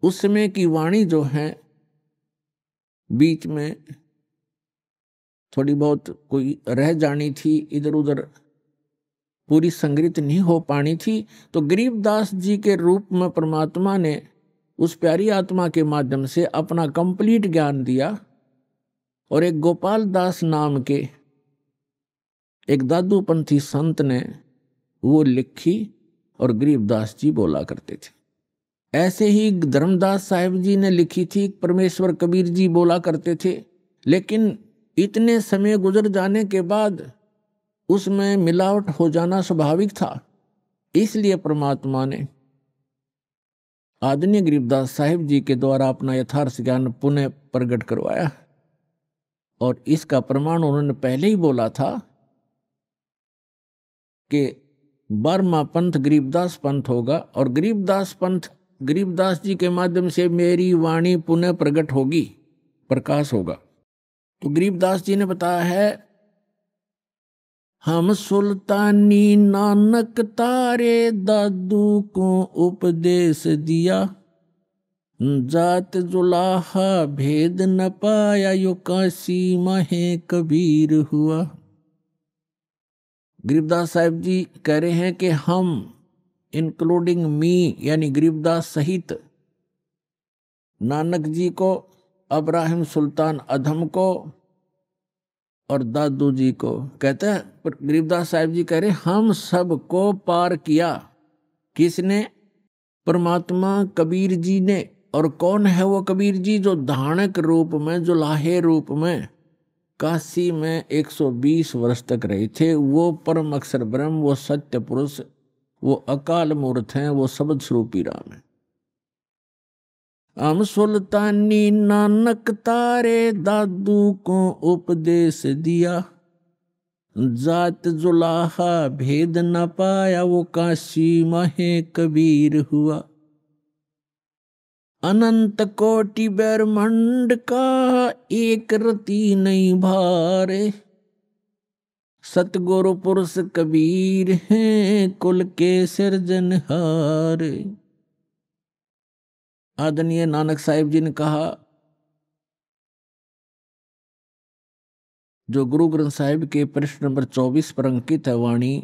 उस समय की वाणी जो है बीच में थोड़ी बहुत कोई रह जानी थी, इधर उधर पूरी संग्रहित नहीं हो पानी थी। तो गरीबदास जी के रूप में परमात्मा ने उस प्यारी आत्मा के माध्यम से अपना कंप्लीट ज्ञान दिया। और एक गोपाल दास नाम के एक दादूपंथी संत ने वो लिखी और गरीबदास जी बोला करते थे। ऐसे ही धर्मदास साहिब जी ने लिखी थी, परमेश्वर कबीर जी बोला करते थे। लेकिन इतने समय गुजर जाने के बाद उसमें मिलावट हो जाना स्वाभाविक था, इसलिए परमात्मा ने आदरणीय गरीबदास साहिब जी के द्वारा अपना यथार्थ ज्ञान पुनः प्रकट करवाया। और इसका प्रमाण उन्होंने पहले ही बोला था कि 12वां पंथ गरीबदास पंथ होगा, और गरीबदास पंथ गरीबदास जी के माध्यम से मेरी वाणी पुनः प्रकट होगी, प्रकाश होगा। तो गरीबदास जी ने बताया है, हम सुल्तानी नानक तारे दादू को उपदेश दिया, जात जुलाहा भेद न पाया, यो काशी महे कबीर हुआ। गरीबदास साहिब जी कह रहे हैं कि हम इंक्लूडिंग मी यानी गरीबदास सहित नानक जी को, अब्राहिम सुल्तान अधम को और दादू जी को कहते हैं। पर गरीबदास साहिब जी कह रहे हम सबको पार किया। किसने? परमात्मा कबीर जी ने। और कौन है वो कबीर जी? जो धानक रूप में, जो लाहे रूप में काशी में 120 वर्ष तक रहे थे। वो परम अक्षर ब्रह्म, वो सत्य पुरुष, वो अकाल मूर्त हैं, वो शब्द स्वरूपी राम है। हम सुल्तानी नानक तारे दादू को उपदेश दिया, जात जुलाहा भेद न पाया, वो काशी महे कबीर हुआ। अनंत कोटि ब्रह्मांड का एक रति नहीं भारे, सतगुरु पुरुष कबीर हैं कुल के सिरजनहार। आदरणीय नानक साहिब जी ने कहा, जो गुरु ग्रंथ साहिब के पृष्ठ नंबर 24 पर अंकित है वाणी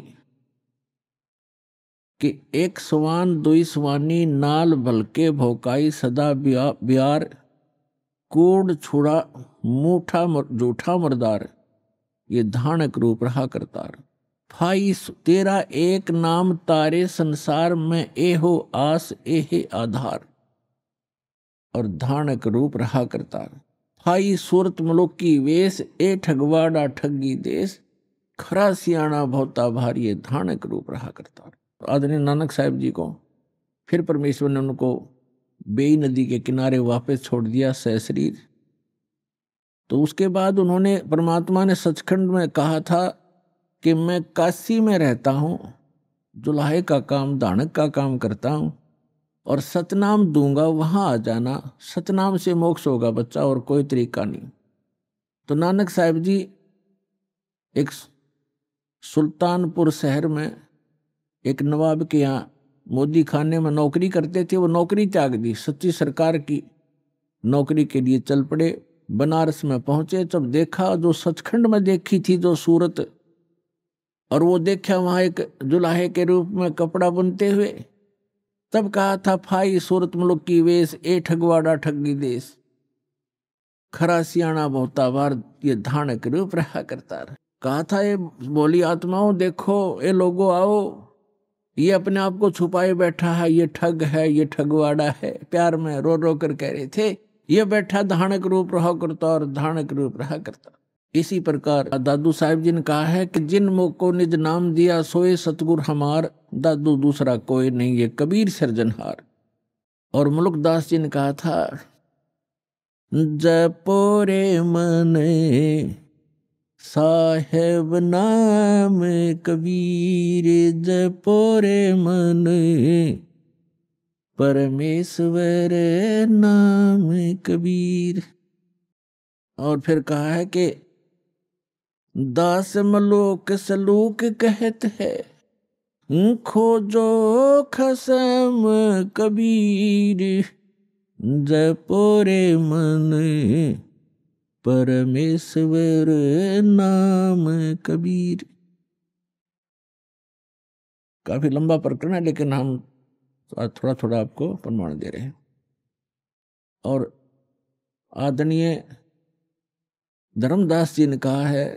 कि एक सवान दुई सवानी नाल भलके भोकाई सदा बियार, कूड़ छुड़ा मूठा जूठा मरदार, ये धानक रूप रहा करतार। फाई तेरा एक नाम तारे संसार में, एहो आस एहे आधार। और धानक रूप रहा करतार। फाई सूरत मलुक की वेश, ए ठगवाड़ा ठगी देश, खरा सियाणा भोता भारी, धानक रूप रहा करतार। आदरणीय नानक साहिब जी को फिर परमेश्वर ने उनको बेई नदी के किनारे वापस छोड़ दिया सशरीर। तो उसके बाद उन्होंने, परमात्मा ने सचखंड में कहा था कि मैं काशी में रहता हूँ, जुलाहे का काम, दानक का काम करता हूँ, और सतनाम दूंगा, वहाँ आ जाना, सतनाम से मोक्ष होगा बच्चा, और कोई तरीका नहीं। तो नानक साहिब जी एक सुल्तानपुर शहर में एक नवाब के यहाँ मोदी खाने में नौकरी करते थे। वो नौकरी त्याग दी, सच्ची सरकार की नौकरी के लिए चल पड़े। बनारस में पहुंचे, जब देखा जो सचखंड में देखी थी जो सूरत, और वो देखा वहां एक जुलाहे के रूप में कपड़ा बुनते हुए, तब कहा था फाई सूरत मुल्क की वेश, ए ठगवाड़ा ठगी देश, खरा सियाणा बहुता बार, ये धानक रूप रहा करता रहा। कहा था ये बोली आत्माओं, देखो ये लोगों आओ, ये अपने आप को छुपाए बैठा है, ये ठग है, ये ठगवाड़ा है। प्यार में रो रो कर कह रहे थे, ये बैठा धानक रूप रहा करता और धानक रूप रहा करता। इसी प्रकार दादू साहिब जी ने कहा है कि जिन मुख को निज नाम दिया, सोए सतगुर हमार, दादू दूसरा कोई नहीं, ये कबीर सिरजनहार। और मुल्कदास जी ने कहा था, जपोरे मने साहेब नाम कबीर, जपोरे मन परमेश्वर नाम कबीर। और फिर कहा है कि दास मलोक सलूक कहत है, खोजो खसम कबीर, जपोरे मन परमेश्वर नाम कबीर। काफी लंबा प्रकरण है, लेकिन हम थोड़ा थोड़ा आपको प्रमाण दे रहे हैं। और आदरणीय धर्मदास जी ने कहा है,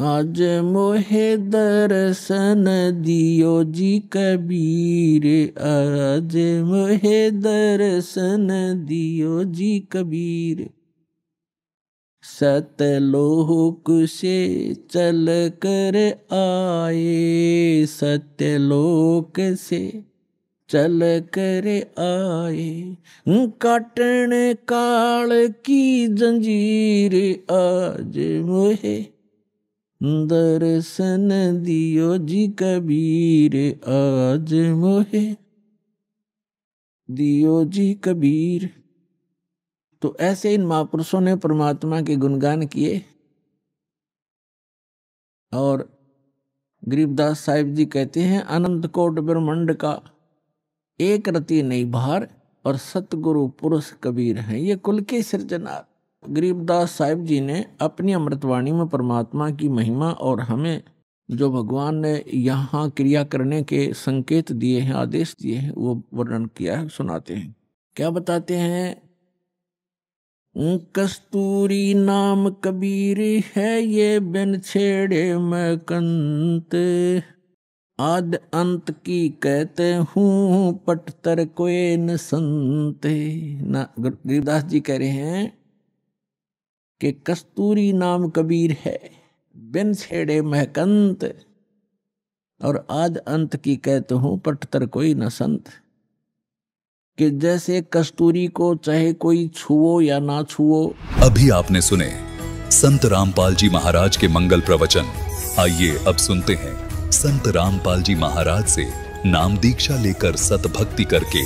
आज मोहे दर्शन दियो जी कबीर, आज मोहे दर्शन दियो जी कबीर, सतलोक से चल कर आए, सतलोक से चल कर आए, काटन काल की जंजीर, आज मोहे दर्शन दियो जी कबीर, आज मोहे दियो जी कबीर। तो ऐसे इन महापुरुषों ने परमात्मा के गुणगान किए। और गरीबदास साहिब जी कहते हैं, अनंत कोट ब्रह्मांड का एक रति नहीं भार, और सतगुरु पुरुष कबीर हैं ये कुल के सृजनहार। गरीबदास साहिब जी ने अपनी अमृतवाणी में परमात्मा की महिमा और हमें जो भगवान ने यहाँ क्रिया करने के संकेत दिए हैं, आदेश दिए हैं, वो वर्णन किया है, सुनाते हैं। क्या बताते हैं? कस्तूरी नाम कबीर है, ये बिन छेड़े मैं कंत, आद अंत की कहते हूँ, पटतर कोई न संत। ना गरीबदास जी कह रहे हैं कि कस्तूरी नाम कबीर है, बिन छेड़े महकंत, और आद अंत की कहते हूँ, पटतर कोई न संत। कि जैसे कस्तूरी को चाहे कोई छुओ या ना छुओ। अभी आपने सुने संत रामपाल जी महाराज के मंगल प्रवचन। आइए अब सुनते हैं संत रामपाल जी महाराज से नाम दीक्षा लेकर सतभक्ति करके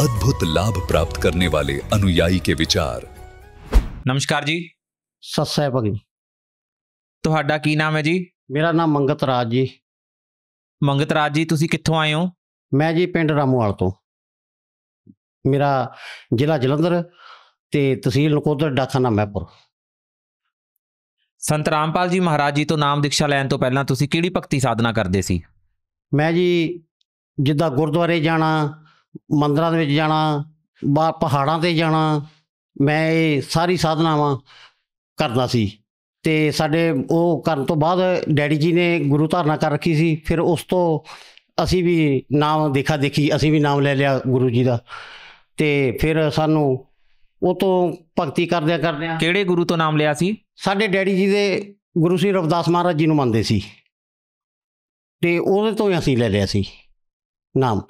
अद्भुत लाभ प्राप्त करने वाले अनुयायी के विचार। नमस्कार जी। सत श्री अकाल जी। ਤੁਹਾਡਾ ਕੀ ਨਾਮ ਹੈ ਜੀ? ਮੇਰਾ ਨਾਮ ਮੰਗਤ ਰਾਜ ਜੀ। ਮੰਗਤ ਰਾਜ ਜੀ, ਤੁਸੀਂ ਕਿੱਥੋਂ ਆਏ ਹੋ? ਮੈਂ ਜੀ ਪਿੰਡ ਰਾਮੂਵਾਲ ਤੋਂ। ਮੇਰਾ ਜ਼ਿਲ੍ਹਾ ਜਲੰਧਰ ਤੇ ਤਹਿਸੀਲ ਨਕੋਦਰ, ਡਾਕਖਾਨਾ ਮਹਿਪੁਰ। ਸੰਤ ਰਾਮਪਾਲ ਜੀ ਮਹਾਰਾਜ ਜੀ ਤੋਂ ਨਾਮ ਦੀਕਸ਼ਾ ਲੈਣ ਤੋਂ ਪਹਿਲਾਂ ਤੁਸੀਂ ਕਿਹੜੀ ਭਗਤੀ ਸਾਧਨਾ ਕਰਦੇ ਸੀ? ਮੈਂ ਜੀ ਜਿੱਦਾਂ ਗੁਰਦੁਆਰੇ ਜਾਣਾ, ਮੰਦਰਾਂ ਦੇ ਵਿੱਚ ਜਾਣਾ, ਬਾਹਰ ਪਹਾੜਾਂ 'ਤੇ ਜਾਣਾ, ਮੈਂ ਇਹ ਸਾਰੀ ਸਾਧਨਾਵਾਂ ਕਰਦਾ ਸੀ। ਤੇ ਸਾਡੇ ਉਹ ਕਰਨ ਤੋਂ ਬਾਅਦ ਡੈਡੀ ਜੀ ਨੇ ਗੁਰੂ ਧਾਰਨਾ ਕਰ ਰੱਖੀ ਸੀ। ਫਿਰ ਉਸ ਤੋਂ ਅਸੀਂ ਵੀ ਨਾਮ ਦੇਖਾ ਦੇਖੀ, ਅਸੀਂ ਵੀ ਨਾਮ ਲੈ ਲਿਆ ਗੁਰੂ ਜੀ ਦਾ। ਤੇ ਫਿਰ ਸਾਨੂੰ ਉਹ ਤੋਂ ਭਗਤੀ ਕਰਦਿਆਂ ਕਰਦਿਆਂ। ਕਿਹੜੇ ਗੁਰੂ ਤੋਂ ਨਾਮ ਲਿਆ ਸੀ? ਸਾਡੇ ਡੈਡੀ ਜੀ ਦੇ ਗੁਰੂ ਸ੍ਰੀ ਰਵਿਦਾਸ ਮਹਾਰਾਜ ਜੀ ਨੂੰ ਮੰਨਦੇ ਸੀ, ਤੇ ਉਹਦੇ ਤੋਂ ਹੀ ਅਸੀਂ ਲੈ ਲਿਆ ਸੀ ਨਾਮ।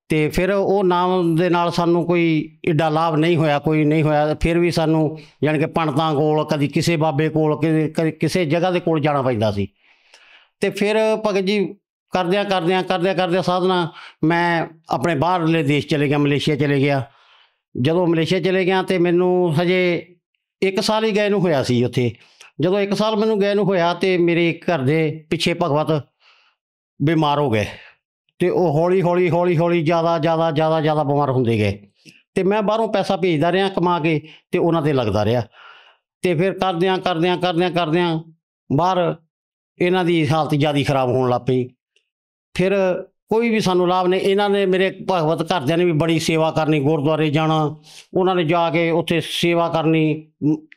ਤੇ ਫਿਰ ਉਹ ਨਾਮ ਦੇ ਨਾਲ ਸਾਨੂੰ ਕੋਈ ਏਡਾ ਲਾਭ ਨਹੀਂ ਹੋਇਆ, ਕੋਈ ਨਹੀਂ ਹੋਇਆ। ਫਿਰ ਵੀ ਸਾਨੂੰ ਜਾਣੀ ਕਿ ਪੰਡਤਾਂ ਕੋਲ, ਕਦੀ ਕਿਸੇ ਬਾਬੇ ਕੋਲ, ਕਦੇ ਕਿਸੇ ਜਗ੍ਹਾ ਦੇ ਕੋਲ ਜਾਣਾ ਪੈਂਦਾ ਸੀ। ਤੇ ਫਿਰ ਭਗਤ ਜੀ ਕਰਦਿਆਂ ਸਾਧਨਾ ਮੈਂ ਆਪਣੇ ਬਾਹਰਲੇ ਦੇਸ਼ ਚਲੇ ਗਿਆ, ਮਲੇਸ਼ੀਆ ਚਲੇ ਗਿਆ। ਜਦੋਂ ਮਲੇਸ਼ੀਆ ਚਲੇ ਗਿਆ ਤੇ ਮੈਨੂੰ ਹਜੇ 1 ਸਾਲ ਹੀ ਗਏ ਨੂੰ ਹੋਇਆ ਸੀ ਉੱਥੇ। ਜਦੋਂ 1 ਸਾਲ ਮੈਨੂੰ ਗਏ ਨੂੰ ਹੋਇਆ ਤੇ ਮੇਰੇ ਘਰ ਦੇ ਪਿੱਛੇ ਭਗਵਤ ਬਿਮਾਰ ਹੋ ਗਏ, ਤੇ ਉਹ ਹੌਲੀ ਜ਼ਿਆਦਾ ਬਿਮਾਰ ਹੁੰਦੇ ਗਏ। ਤੇ ਮੈਂ ਬਾਹਰੋਂ ਪੈਸਾ ਭੇਜਦਾ ਰਿਹਾ ਕਮਾ ਕੇ, ਤੇ ਉਹਨਾਂ 'ਤੇ ਲੱਗਦਾ ਰਿਹਾ। ਤੇ ਫਿਰ ਕਰਦਿਆਂ ਬਾਹਰ ਇਹਨਾਂ ਦੀ ਹਾਲਤ ਜ਼ਿਆਦਾ ਖਰਾਬ ਹੋਣ ਲੱਗ ਪਈ। ਫਿਰ ਕੋਈ ਵੀ ਸਾਨੂੰ ਲਾਭ ਨਹੀਂ। ਇਹਨਾਂ ਨੇ ਮੇਰੇ ਭਗਵਤ ਘਰਦਿਆਂ ਨੇ ਵੀ ਬੜੀ ਸੇਵਾ ਕਰਨੀ, ਗੁਰਦੁਆਰੇ ਜਾਣਾ, ਉਹਨਾਂ ਨੇ ਜਾ ਕੇ ਉੱਥੇ ਸੇਵਾ ਕਰਨੀ,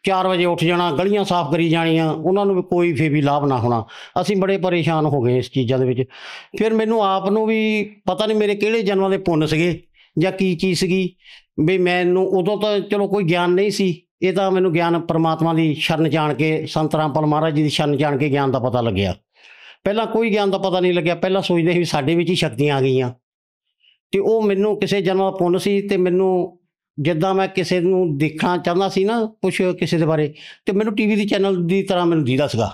4 ਵਜੇ ਉੱਠ ਜਾਣਾ, ਗਲੀਆਂ ਸਾਫ਼ ਕਰੀ ਜਾਣੀਆਂ, ਉਹਨਾਂ ਨੂੰ ਵੀ ਕੋਈ ਫਿਰ ਵੀ ਲਾਭ ਨਾ ਹੋਣਾ। ਅਸੀਂ ਬੜੇ ਪਰੇਸ਼ਾਨ ਹੋ ਗਏ ਇਸ ਚੀਜ਼ਾਂ ਦੇ ਵਿੱਚ। ਫਿਰ ਮੈਨੂੰ ਆਪ ਨੂੰ ਵੀ ਪਤਾ ਨਹੀਂ ਮੇਰੇ ਕਿਹੜੇ ਜਨਮਾਂ ਦੇ ਪੁੰਨ ਸੀਗੇ ਜਾਂ ਕੀ ਚੀਜ਼ ਸੀਗੀ ਵੀ ਮੈਨੂੰ ਉਦੋਂ ਤਾਂ ਚਲੋ ਕੋਈ ਗਿਆਨ ਨਹੀਂ ਸੀ। ਇਹ ਤਾਂ ਮੈਨੂੰ ਗਿਆਨ ਪਰਮਾਤਮਾ ਦੀ ਸ਼ਰਨ ਜਾਣ ਕੇ, ਸੰਤ ਰਾਮਪਾਲ ਮਹਾਰਾਜ ਜੀ ਦੀ ਸ਼ਰਨ ਜਾਣ ਕੇ ਗਿਆਨ ਦਾ ਪਤਾ ਲੱਗਿਆ। ਪਹਿਲਾਂ ਕੋਈ ਗਿਆਨ ਦਾ ਪਤਾ ਨਹੀਂ ਲੱਗਿਆ। ਪਹਿਲਾਂ ਸੋਚਦੇ ਸੀ ਵੀ ਸਾਡੇ ਵਿੱਚ ਹੀ ਸ਼ਕਤੀਆਂ ਆ ਗਈਆਂ, ਅਤੇ ਉਹ ਮੈਨੂੰ ਕਿਸੇ ਜਨਮ ਦਾ ਪੁੰਨ ਸੀ। ਅਤੇ ਮੈਨੂੰ ਜਿੱਦਾਂ ਮੈਂ ਕਿਸੇ ਨੂੰ ਦੇਖਣਾ ਚਾਹੁੰਦਾ ਸੀ ਨਾ ਕੁਛ ਕਿਸੇ ਦੇ ਬਾਰੇ, ਅਤੇ ਮੈਨੂੰ ਟੀ ਵੀ ਦੀ ਚੈਨਲ ਦੀ ਤਰ੍ਹਾਂ ਮੈਨੂੰ ਦੀਦਾ ਸੀਗਾ,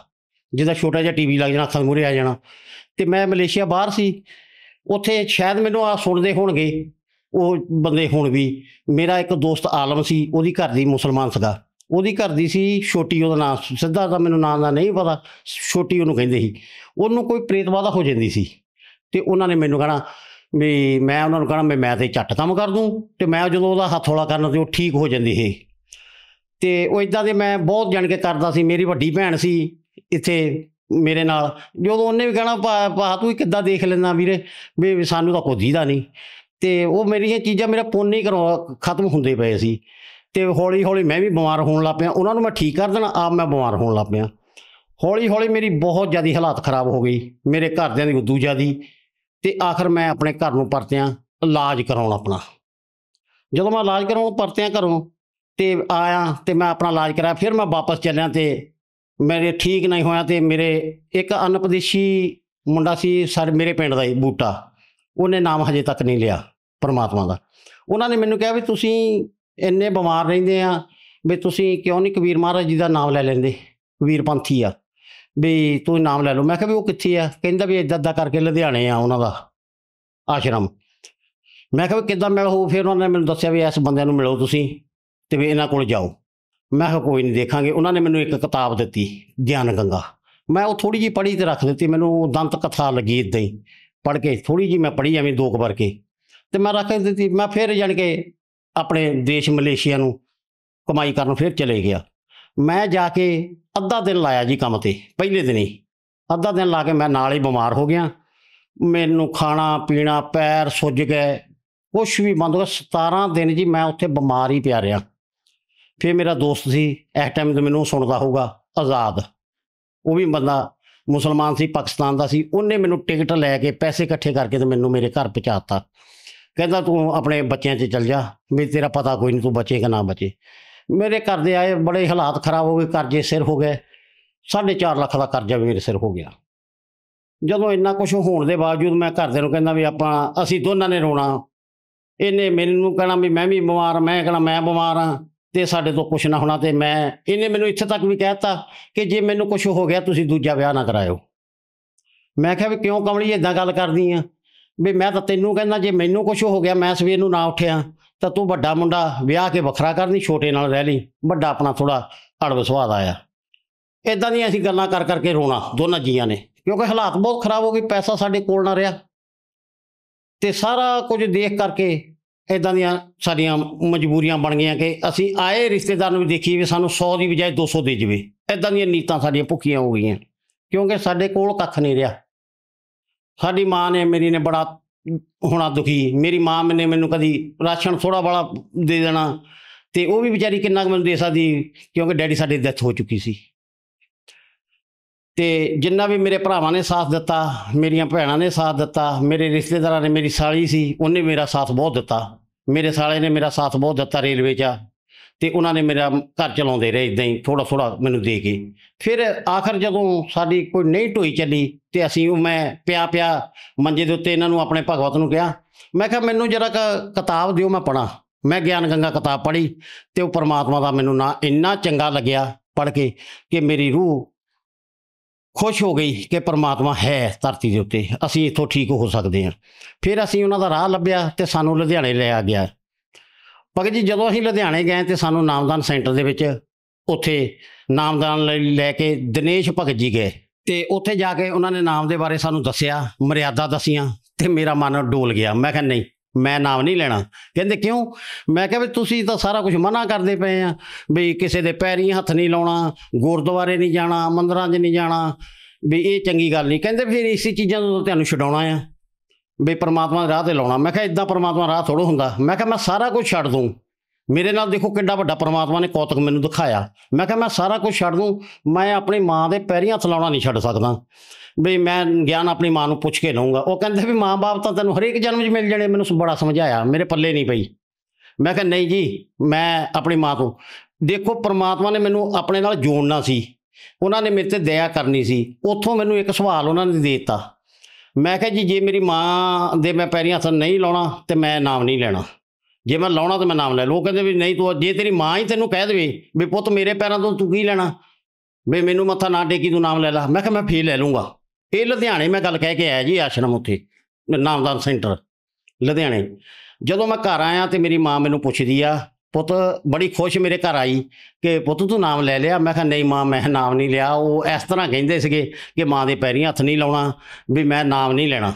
ਜਿੱਦਾਂ ਛੋਟਾ ਜਿਹਾ ਟੀ ਵੀ ਲੱਗ ਜਾਣਾ, ਅੱਖਾਂ ਦੇ ਮੂਹਰੇ ਆ ਜਾਣਾ। ਅਤੇ ਮੈਂ ਮਲੇਸ਼ੀਆ ਬਾਹਰ ਸੀ, ਉੱਥੇ ਸ਼ਾਇਦ ਮੈਨੂੰ ਆ ਸੁਣਦੇ ਹੋਣਗੇ, ਉਹ ਬੰਦੇ ਹੁਣ ਵੀ। ਮੇਰਾ ਇੱਕ ਦੋਸਤ ਆਲਮ ਸੀ, ਉਹਦੀ ਘਰ ਦੀ ਮੁਸਲਮਾਨ ਸੀਗਾ, ਉਹਦੀ ਘਰ ਦੀ ਸੀ ਛੋਟੀ, ਉਹਦਾ ਨਾਂ ਸਿੱਧਾ ਤਾਂ ਮੈਨੂੰ ਨਾਂ ਦਾ ਨਹੀਂ ਪਤਾ, ਛੋਟੀ ਉਹਨੂੰ ਕਹਿੰਦੇ ਸੀ। ਉਹਨੂੰ ਕੋਈ ਪ੍ਰੇਤਵਾਦਾ ਹੋ ਜਾਂਦੀ ਸੀ ਅਤੇ ਉਹਨਾਂ ਨੇ ਮੈਨੂੰ ਕਹਿਣਾ ਵੀ ਮੈਂ ਉਹਨਾਂ ਨੂੰ ਕਹਿਣਾ ਵੀ ਮੈਂ ਤਾਂ ਝੱਟ ਕੰਮ ਕਰ ਦੂੰ, ਅਤੇ ਮੈਂ ਜਦੋਂ ਉਹਦਾ ਹੱਥ ਹੌਲਾ ਕਰਨਾ ਅਤੇ ਉਹ ਠੀਕ ਹੋ ਜਾਂਦੀ ਸੀ। ਅਤੇ ਉਹ ਇੱਦਾਂ ਦੇ ਮੈਂ ਬਹੁਤ ਜਾਣ ਕੇ ਕਰਦਾ ਸੀ। ਮੇਰੀ ਵੱਡੀ ਭੈਣ ਸੀ ਇੱਥੇ ਮੇਰੇ ਨਾਲ, ਜਦੋਂ ਉਹਨੇ ਵੀ ਕਹਿਣਾ ਭਾ ਤੂੰ ਕਿੱਦਾਂ ਦੇਖ ਲੈਂਦਾ ਵੀਰੇ, ਵੀ ਸਾਨੂੰ ਤਾਂ ਕੋਈ ਦੀਦਾ ਨਹੀਂ। ਅਤੇ ਉਹ ਮੇਰੀਆਂ ਚੀਜ਼ਾਂ ਮੇਰਾ ਪੁੰਨ ਹੀ ਖਤਮ ਹੁੰਦੇ ਪਏ ਸੀ। ਅਤੇ ਹੌਲੀ ਹੌਲੀ ਮੈਂ ਵੀ ਬਿਮਾਰ ਹੋਣ ਲੱਗ ਪਿਆ। ਉਹਨਾਂ ਨੂੰ ਮੈਂ ਠੀਕ ਕਰ ਦੇਣਾ, ਆਪ ਮੈਂ ਬਿਮਾਰ ਹੋਣ ਲੱਗ ਪਿਆ। ਹੌਲੀ ਹੌਲੀ ਮੇਰੀ ਬਹੁਤ ਜ਼ਿਆਦਾ ਹਾਲਾਤ ਖਰਾਬ ਹੋ ਗਈ, ਮੇਰੇ ਘਰਦਿਆਂ ਦੀ ਉਦੋਂ ਜ਼ਿਆਦਾ। ਅਤੇ ਆਖਰ ਮੈਂ ਆਪਣੇ ਘਰ ਨੂੰ ਪਰਤਿਆਂ ਇਲਾਜ ਕਰਾਉਣ ਆਪਣਾ। ਜਦੋਂ ਮੈਂ ਇਲਾਜ ਕਰਾਉਣ ਪਰਤਿਆਂ ਘਰੋਂ ਅਤੇ ਆਇਆ ਅਤੇ ਮੈਂ ਆਪਣਾ ਇਲਾਜ ਕਰਾਇਆ, ਫਿਰ ਮੈਂ ਵਾਪਸ ਚੱਲਿਆ ਅਤੇ ਮੇਰੇ ਠੀਕ ਨਹੀਂ ਹੋਇਆ। ਅਤੇ ਮੇਰੇ ਇੱਕ ਅਨਪਦੇਸ਼ੀ ਮੁੰਡਾ ਸੀ ਮੇਰੇ ਪਿੰਡ ਦਾ ਹੀ ਬੂਟਾ, ਉਹਨੇ ਨਾਮ ਹਜੇ ਤੱਕ ਨਹੀਂ ਲਿਆ ਪਰਮਾਤਮਾ ਦਾ। ਉਹਨਾਂ ਨੇ ਮੈਨੂੰ ਕਿਹਾ ਵੀ ਤੁਸੀਂ ਇੰਨੇ ਬਿਮਾਰ ਰਹਿੰਦੇ ਆ, ਵੀ ਤੁਸੀਂ ਕਿਉਂ ਨਹੀਂ ਕਬੀਰ ਮਹਾਰਾਜ ਜੀ ਦਾ ਨਾਮ ਲੈ ਲੈਂਦੇ, ਕਬੀਰ ਪੰਥੀ ਆ, ਵੀ ਤੂੰ ਨਾਮ ਲੈ ਲਓ। ਮੈਂ ਕਿਹਾ ਵੀ ਉਹ ਕਿੱਥੇ ਆ? ਕਹਿੰਦਾ ਵੀ ਇੱਦਾਂ ਇੱਦਾਂ ਕਰਕੇ ਲੁਧਿਆਣੇ ਆ ਉਹਨਾਂ ਦਾ ਆਸ਼ਰਮ। ਮੈਂ ਕਿਹਾ ਵੀ ਕਿੱਦਾਂ ਮਿਲ ਹੋਊ? ਫਿਰ ਉਹਨਾਂ ਨੇ ਮੈਨੂੰ ਦੱਸਿਆ ਵੀ ਇਸ ਬੰਦਿਆਂ ਨੂੰ ਮਿਲੋ ਤੁਸੀਂ ਅਤੇ ਵੀ ਇਹਨਾਂ ਕੋਲ ਜਾਓ। ਮੈਂ ਕਿਹਾ ਕੋਈ ਨਹੀਂ ਦੇਖਾਂਗੇ। ਉਹਨਾਂ ਨੇ ਮੈਨੂੰ ਇੱਕ ਕਿਤਾਬ ਦਿੱਤੀ ਗਿਆਨ ਗੰਗਾ, ਮੈਂ ਉਹ ਥੋੜ੍ਹੀ ਜਿਹੀ ਪੜ੍ਹੀ ਅਤੇ ਰੱਖ ਦਿੱਤੀ। ਮੈਨੂੰ ਦੰਤ ਕਥਾ ਲੱਗੀ ਇੱਦਾਂ ਹੀ ਪੜ੍ਹ ਕੇ, ਥੋੜ੍ਹੀ ਜਿਹੀ ਮੈਂ ਪੜ੍ਹੀ ਐਵੇਂ 2 ਵਾਰ ਕੇ, ਅਤੇ ਮੈਂ ਰੱਖ ਦਿੱਤੀ। ਮੈਂ ਫਿਰ ਜਾਣੀ ਕਿ ਆਪਣੇ ਦੇਸ਼ ਮਲੇਸ਼ੀਆ ਨੂੰ ਕਮਾਈ ਕਰਨ ਫਿਰ ਚਲੇ ਗਿਆ। ਮੈਂ ਜਾ ਕੇ ਅੱਧਾ ਦਿਨ ਲਾਇਆ ਜੀ ਕੰਮ 'ਤੇ, ਪਹਿਲੇ ਦਿਨ ਹੀ ਅੱਧਾ ਦਿਨ ਲਾ ਕੇ ਮੈਂ ਨਾਲ ਹੀ ਬਿਮਾਰ ਹੋ ਗਿਆ। ਮੈਨੂੰ ਖਾਣਾ ਪੀਣਾ, ਪੈਰ ਸੁੱਜ ਗਏ, ਕੁਛ ਵੀ ਬੰਦ ਹੋ ਗਿਆ। 17 ਦਿਨ ਜੀ ਮੈਂ ਉੱਥੇ ਬਿਮਾਰ ਹੀ ਪਿਆ ਰਿਹਾ। ਫਿਰ ਮੇਰਾ ਦੋਸਤ ਸੀ ਇਸ ਟਾਈਮ 'ਤੇ ਮੈਨੂੰ ਸੁਣਦਾ ਹੋਊਗਾ, ਆਜ਼ਾਦ, ਉਹ ਵੀ ਬੰਦਾ ਮੁਸਲਮਾਨ ਸੀ, ਪਾਕਿਸਤਾਨ ਦਾ ਸੀ। ਉਹਨੇ ਮੈਨੂੰ ਟਿਕਟ ਲੈ ਕੇ ਪੈਸੇ ਇਕੱਠੇ ਕਰਕੇ ਅਤੇ ਮੈਨੂੰ ਮੇਰੇ ਘਰ ਪਹੁੰਚਾ ਦਿੱਤਾ। ਕਹਿੰਦਾ ਤੂੰ ਆਪਣੇ ਬੱਚਿਆਂ 'ਚ ਚੱਲ ਜਾ, ਵੀ ਤੇਰਾ ਪਤਾ ਕੋਈ ਨਹੀਂ ਤੂੰ ਬਚੇ ਕਿ ਨਾ ਬਚੇ। ਮੇਰੇ ਘਰ ਦੇ ਆਏ, ਬੜੇ ਹਾਲਾਤ ਖਰਾਬ ਹੋ ਗਏ, ਕਰਜ਼ੇ ਸਿਰ ਹੋ ਗਏ। 4.5 ਲੱਖ ਦਾ ਕਰਜ਼ਾ ਵੀ ਮੇਰੇ ਸਿਰ ਹੋ ਗਿਆ। ਜਦੋਂ ਇੰਨਾ ਕੁਛ ਹੋਣ ਦੇ ਬਾਵਜੂਦ ਮੈਂ ਘਰਦਿਆਂ ਨੂੰ ਕਹਿੰਦਾ ਵੀ ਅਸੀਂ ਦੋਨਾਂ ਨੇ ਰੋਣਾ। ਇਹਨੇ ਮੈਨੂੰ ਕਹਿਣਾ ਵੀ ਮੈਂ ਵੀ ਬਿਮਾਰ, ਮੈਂ ਕਹਿਣਾ ਮੈਂ ਬਿਮਾਰ ਹਾਂ ਅਤੇ ਸਾਡੇ ਤੋਂ ਕੁਛ ਨਾ ਹੋਣਾ। ਅਤੇ ਇਹਨੇ ਮੈਨੂੰ ਇੱਥੇ ਤੱਕ ਵੀ ਕਹਿ ਦਿੱਤਾ ਕਿ ਜੇ ਮੈਨੂੰ ਕੁਛ ਹੋ ਗਿਆ ਤੁਸੀਂ ਦੂਜਾ ਵਿਆਹ ਨਾ ਕਰਾਇਓ। ਮੈਂ ਕਿਹਾ ਵੀ ਕਿਉਂ ਕਮਲੀ ਇੱਦਾਂ ਗੱਲ ਕਰਦੀ ਆ, ਵੀ ਮੈਂ ਤਾਂ ਤੈਨੂੰ ਕਹਿੰਦਾ ਜੇ ਮੈਨੂੰ ਕੁਛ ਹੋ ਗਿਆ, ਮੈਂ ਸਵੇਰ ਨੂੰ ਨਾ ਉੱਠਿਆ ਤਾਂ ਤੂੰ ਵੱਡਾ ਮੁੰਡਾ ਵਿਆਹ ਕੇ ਵੱਖਰਾ ਕਰਨੀ, ਛੋਟੇ ਨਾਲ ਰਹਿ ਲਈ, ਵੱਡਾ ਆਪਣਾ ਥੋੜ੍ਹਾ ਅੜਬ ਸੁਭਾਅ ਦਾ ਆ। ਇੱਦਾਂ ਦੀਆਂ ਅਸੀਂ ਗੱਲਾਂ ਕਰ ਕਰਕੇ ਰੋਣਾ ਦੋਨਾਂ ਜੀਆਂ ਨੇ, ਕਿਉਂਕਿ ਹਾਲਾਤ ਬਹੁਤ ਖਰਾਬ ਹੋ ਗਏ, ਪੈਸਾ ਸਾਡੇ ਕੋਲ ਨਾ ਰਿਹਾ। ਅਤੇ ਸਾਰਾ ਕੁਝ ਦੇਖ ਕਰਕੇ ਇੱਦਾਂ ਦੀਆਂ ਸਾਡੀਆਂ ਮਜਬੂਰੀਆਂ ਬਣ ਗਈਆਂ ਕਿ ਅਸੀਂ ਆਏ ਰਿਸ਼ਤੇਦਾਰ ਨੂੰ ਵੀ ਦੇਖੀਏ ਵੀ ਸਾਨੂੰ 100 ਦੀ ਬਜਾਏ 200 ਦੇ ਜਾਵੇ। ਇੱਦਾਂ ਦੀਆਂ ਨੀਤਾਂ ਸਾਡੀਆਂ ਭੁੱਖੀਆਂ ਹੋ ਗਈਆਂ, ਕਿਉਂਕਿ ਸਾਡੇ ਕੋਲ ਕੱਖ ਨਹੀਂ ਰਿਹਾ। ਸਾਡੀ ਮਾਂ ਨੇ ਮੇਰੀ ਨੇ ਬੜਾ ਹੋਣਾ ਦੁਖੀ। ਮੇਰੀ ਮਾਂ ਨੇ ਮੈਨੂੰ ਕਦੀ ਰਾਸ਼ਨ ਥੋੜ੍ਹਾ ਬੜਾ ਦੇ ਦੇਣਾ, ਅਤੇ ਉਹ ਵੀ ਵਿਚਾਰੀ ਕਿੰਨਾ ਕੁ ਮੈਨੂੰ ਦੇ ਸਕਦੀ, ਕਿਉਂਕਿ ਡੈਡੀ ਸਾਡੇ ਡੈਥ ਹੋ ਚੁੱਕੀ ਸੀ। ਅਤੇ ਜਿੰਨਾ ਵੀ ਮੇਰੇ ਭਰਾਵਾਂ ਨੇ ਸਾਥ ਦਿੱਤਾ, ਮੇਰੀਆਂ ਭੈਣਾਂ ਨੇ ਸਾਥ ਦਿੱਤਾ, ਮੇਰੇ ਰਿਸ਼ਤੇਦਾਰਾਂ ਨੇ, ਮੇਰੀ ਸਾਲੀ ਸੀ ਉਹਨੇ ਮੇਰਾ ਸਾਥ ਬਹੁਤ ਦਿੱਤਾ, ਮੇਰੇ ਸਾਲੇ ਨੇ ਮੇਰਾ ਸਾਥ ਬਹੁਤ ਦਿੱਤਾ ਰੇਲਵੇ 'ਚ, ਅਤੇ ਉਹਨਾਂ ਨੇ ਮੇਰਾ ਘਰ ਚਲਾਉਂਦੇ ਰਹੇ ਇੱਦਾਂ ਹੀ ਥੋੜ੍ਹਾ ਥੋੜ੍ਹਾ ਮੈਨੂੰ ਦੇ ਕੇ। ਫਿਰ ਆਖਰ ਜਦੋਂ ਸਾਡੀ ਕੋਈ ਨਹੀਂ ਢੋਈ ਚੱਲੀ ਅਤੇ ਮੈਂ ਪਿਆ ਮੰਜੇ ਦੇ ਉੱਤੇ ਇਹਨਾਂ ਨੂੰ ਆਪਣੇ ਭਗਵਤ ਨੂੰ ਕਿਹਾ, ਮੈਂ ਕਿਹਾ ਮੈਨੂੰ ਜਰਾ ਕਿਤਾਬ ਦਿਓ ਮੈਂ ਪੜ੍ਹਾਂ। ਮੈਂ ਗਿਆਨ ਗੰਗਾ ਕਿਤਾਬ ਪੜ੍ਹੀ ਅਤੇ ਉਹ ਪਰਮਾਤਮਾ ਦਾ ਮੈਨੂੰ ਨਾ ਇੰਨਾ ਚੰਗਾ ਲੱਗਿਆ ਪੜ੍ਹ ਕੇ ਕਿ ਮੇਰੀ ਰੂਹ ਖੁਸ਼ ਹੋ ਗਈ ਕਿ ਪਰਮਾਤਮਾ ਹੈ ਧਰਤੀ ਦੇ ਉੱਤੇ, ਅਸੀਂ ਇੱਥੋਂ ਠੀਕ ਹੋ ਸਕਦੇ ਹਾਂ। ਫਿਰ ਅਸੀਂ ਉਹਨਾਂ ਦਾ ਰਾਹ ਲੱਭਿਆ ਅਤੇ ਸਾਨੂੰ ਲੁਧਿਆਣੇ ਲੈ ਆ ਗਿਆ। ਭਗਤ ਜੀ ਜਦੋਂ ਅਸੀਂ ਲੁਧਿਆਣੇ ਗਏ ਅਤੇ ਸਾਨੂੰ ਨਾਮਦਾਨ ਸੈਂਟਰ ਦੇ ਵਿੱਚ ਉੱਥੇ ਨਾਮਦਾਨ ਲੈ ਕੇ ਦਿਨੇਸ਼ ਭਗਤ ਜੀ ਗਏ, ਅਤੇ ਉੱਥੇ ਜਾ ਕੇ ਉਹਨਾਂ ਨੇ ਨਾਮ ਦੇ ਬਾਰੇ ਸਾਨੂੰ ਦੱਸਿਆ, ਮਰਿਆਦਾ ਦੱਸੀਆਂ, ਅਤੇ ਮੇਰਾ ਮਨ ਡੋਲ ਗਿਆ। ਮੈਂ ਕਿਹਾ ਨਹੀਂ, ਮੈਂ ਨਾਮ ਨਹੀਂ ਲੈਣਾ। ਕਹਿੰਦੇ ਕਿਉਂ? ਮੈਂ ਕਿਹਾ ਵੀ ਤੁਸੀਂ ਤਾਂ ਸਾਰਾ ਕੁਝ ਮਨਾ ਕਰਦੇ ਪਏ ਆ, ਵੀ ਕਿਸੇ ਦੇ ਪੈਰੀਂ ਹੱਥ ਨਹੀਂ ਲਾਉਣਾ, ਗੁਰਦੁਆਰੇ ਨਹੀਂ ਜਾਣਾ, ਮੰਦਰਾਂ 'ਚ ਨਹੀਂ ਜਾਣਾ, ਵੀ ਇਹ ਚੰਗੀ ਗੱਲ ਨਹੀਂ। ਕਹਿੰਦੇ ਫਿਰ ਇਸੇ ਚੀਜ਼ਾਂ ਤੋਂ ਤੁਹਾਨੂੰ ਛਡਾਉਣਾ ਆ, ਵੀ ਪਰਮਾਤਮਾ ਦੇ ਰਾਹ 'ਤੇ ਲਾਉਣਾ। ਮੈਂ ਕਿਹਾ ਇੱਦਾਂ ਪਰਮਾਤਮਾ ਰਾਹ ਥੋੜ੍ਹਾ ਹੁੰਦਾ। ਮੈਂ ਕਿਹਾ ਮੈਂ ਸਾਰਾ ਕੁਝ ਛੱਡ ਦੂੰ, ਮੇਰੇ ਨਾਲ ਦੇਖੋ ਕਿੱਡਾ ਵੱਡਾ ਪਰਮਾਤਮਾ ਨੇ ਕੌਤਕ ਮੈਨੂੰ ਦਿਖਾਇਆ। ਮੈਂ ਕਿਹਾ ਮੈਂ ਸਾਰਾ ਕੁਝ ਛੱਡ ਦੂੰ, ਮੈਂ ਆਪਣੀ ਮਾਂ ਦੇ ਪੈਰੀਂ ਹੱਥ ਲਾਉਣਾ ਨਹੀਂ ਛੱਡ ਸਕਦਾ, ਵੀ ਮੈਂ ਗਿਆਨ ਆਪਣੀ ਮਾਂ ਨੂੰ ਪੁੱਛ ਕੇ ਲਊਂਗਾ। ਉਹ ਕਹਿੰਦੇ ਵੀ ਮਾਂ ਬਾਪ ਤਾਂ ਤੈਨੂੰ ਹਰੇਕ ਜਨਮ 'ਚ ਮਿਲ ਜਾਣੇ। ਮੈਨੂੰ ਬੜਾ ਸਮਝਾਇਆ, ਮੇਰੇ ਪੱਲੇ ਨਹੀਂ ਪਈ। ਮੈਂ ਕਿਹਾ ਨਹੀਂ ਜੀ, ਮੈਂ ਆਪਣੀ ਮਾਂ ਤੋਂ ਦੇਖੋ ਪਰਮਾਤਮਾ ਨੇ ਮੈਨੂੰ ਆਪਣੇ ਨਾਲ ਜੋੜਨਾ ਸੀ, ਉਹਨਾਂ ਨੇ ਮੇਰੇ 'ਤੇ ਦਇਆ ਕਰਨੀ ਸੀ। ਉੱਥੋਂ ਮੈਨੂੰ ਇੱਕ ਸਵਾਲ ਉਹਨਾਂ ਨੇ ਦੇ ਦਿੱਤਾ। ਮੈਂ ਕਿਹਾ ਜੀ ਜੇ ਮੇਰੀ ਮਾਂ ਦੇ ਮੈਂ ਪੈਰੀਂ ਹੱਥ ਨਹੀਂ ਲਾਉਣਾ ਤਾਂ ਮੈਂ ਨਾਮ ਨਹੀਂ ਲੈਣਾ, ਜੇ ਮੈਂ ਲਾਉਣਾ ਤਾਂ ਮੈਂ ਨਾਮ ਲੈ ਲਓ। ਉਹ ਕਹਿੰਦੇ ਵੀ ਨਹੀਂ, ਤੂੰ ਜੇ ਤੇਰੀ ਮਾਂ ਹੀ ਤੈਨੂੰ ਕਹਿ ਦੇਵੇ ਵੀ ਪੁੱਤ ਮੇਰੇ ਪੈਰਾਂ ਤੋਂ ਤੂੰ ਕੀ ਲੈਣਾ, ਵੀ ਮੈਨੂੰ ਮੱਥਾ ਨਾ ਟੇਕੀ, ਤੂੰ ਨਾਮ ਲੈ ਲਾ। ਮੈਂ ਕਿਹਾ ਮੈਂ ਫੇਰ ਲੈ ਲੂੰਗਾ। ਇਹ ਲੁਧਿਆਣੇ ਮੈਂ ਗੱਲ ਕਹਿ ਕੇ ਆਇਆ ਜੀ, ਆਸ਼ਰਮ ਉੱਥੇ ਨਾਮਦਾਨ ਸੈਂਟਰ ਲੁਧਿਆਣੇ। ਜਦੋਂ ਮੈਂ ਘਰ ਆਇਆ ਤੇ ਮੇਰੀ ਮਾਂ ਮੈਨੂੰ ਪੁੱਛਦੀ ਆ, ਪੁੱਤ ਬੜੀ ਖੁਸ਼ ਮੇਰੇ ਘਰ ਆਈ ਕਿ ਪੁੱਤ ਤੂੰ ਨਾਮ ਲੈ ਲਿਆ। ਮੈਂ ਕਿਹਾ ਨਹੀਂ ਮਾਂ, ਮੈਂ ਨਾਮ ਨਹੀਂ ਲਿਆ। ਉਹ ਇਸ ਤਰ੍ਹਾਂ ਕਹਿੰਦੇ ਸੀਗੇ ਕਿ ਮਾਂ ਦੇ ਪੈਰੀਂ ਹੱਥ ਨਹੀਂ ਲਾਉਣਾ, ਵੀ ਮੈਂ ਨਾਮ ਨਹੀਂ ਲੈਣਾ।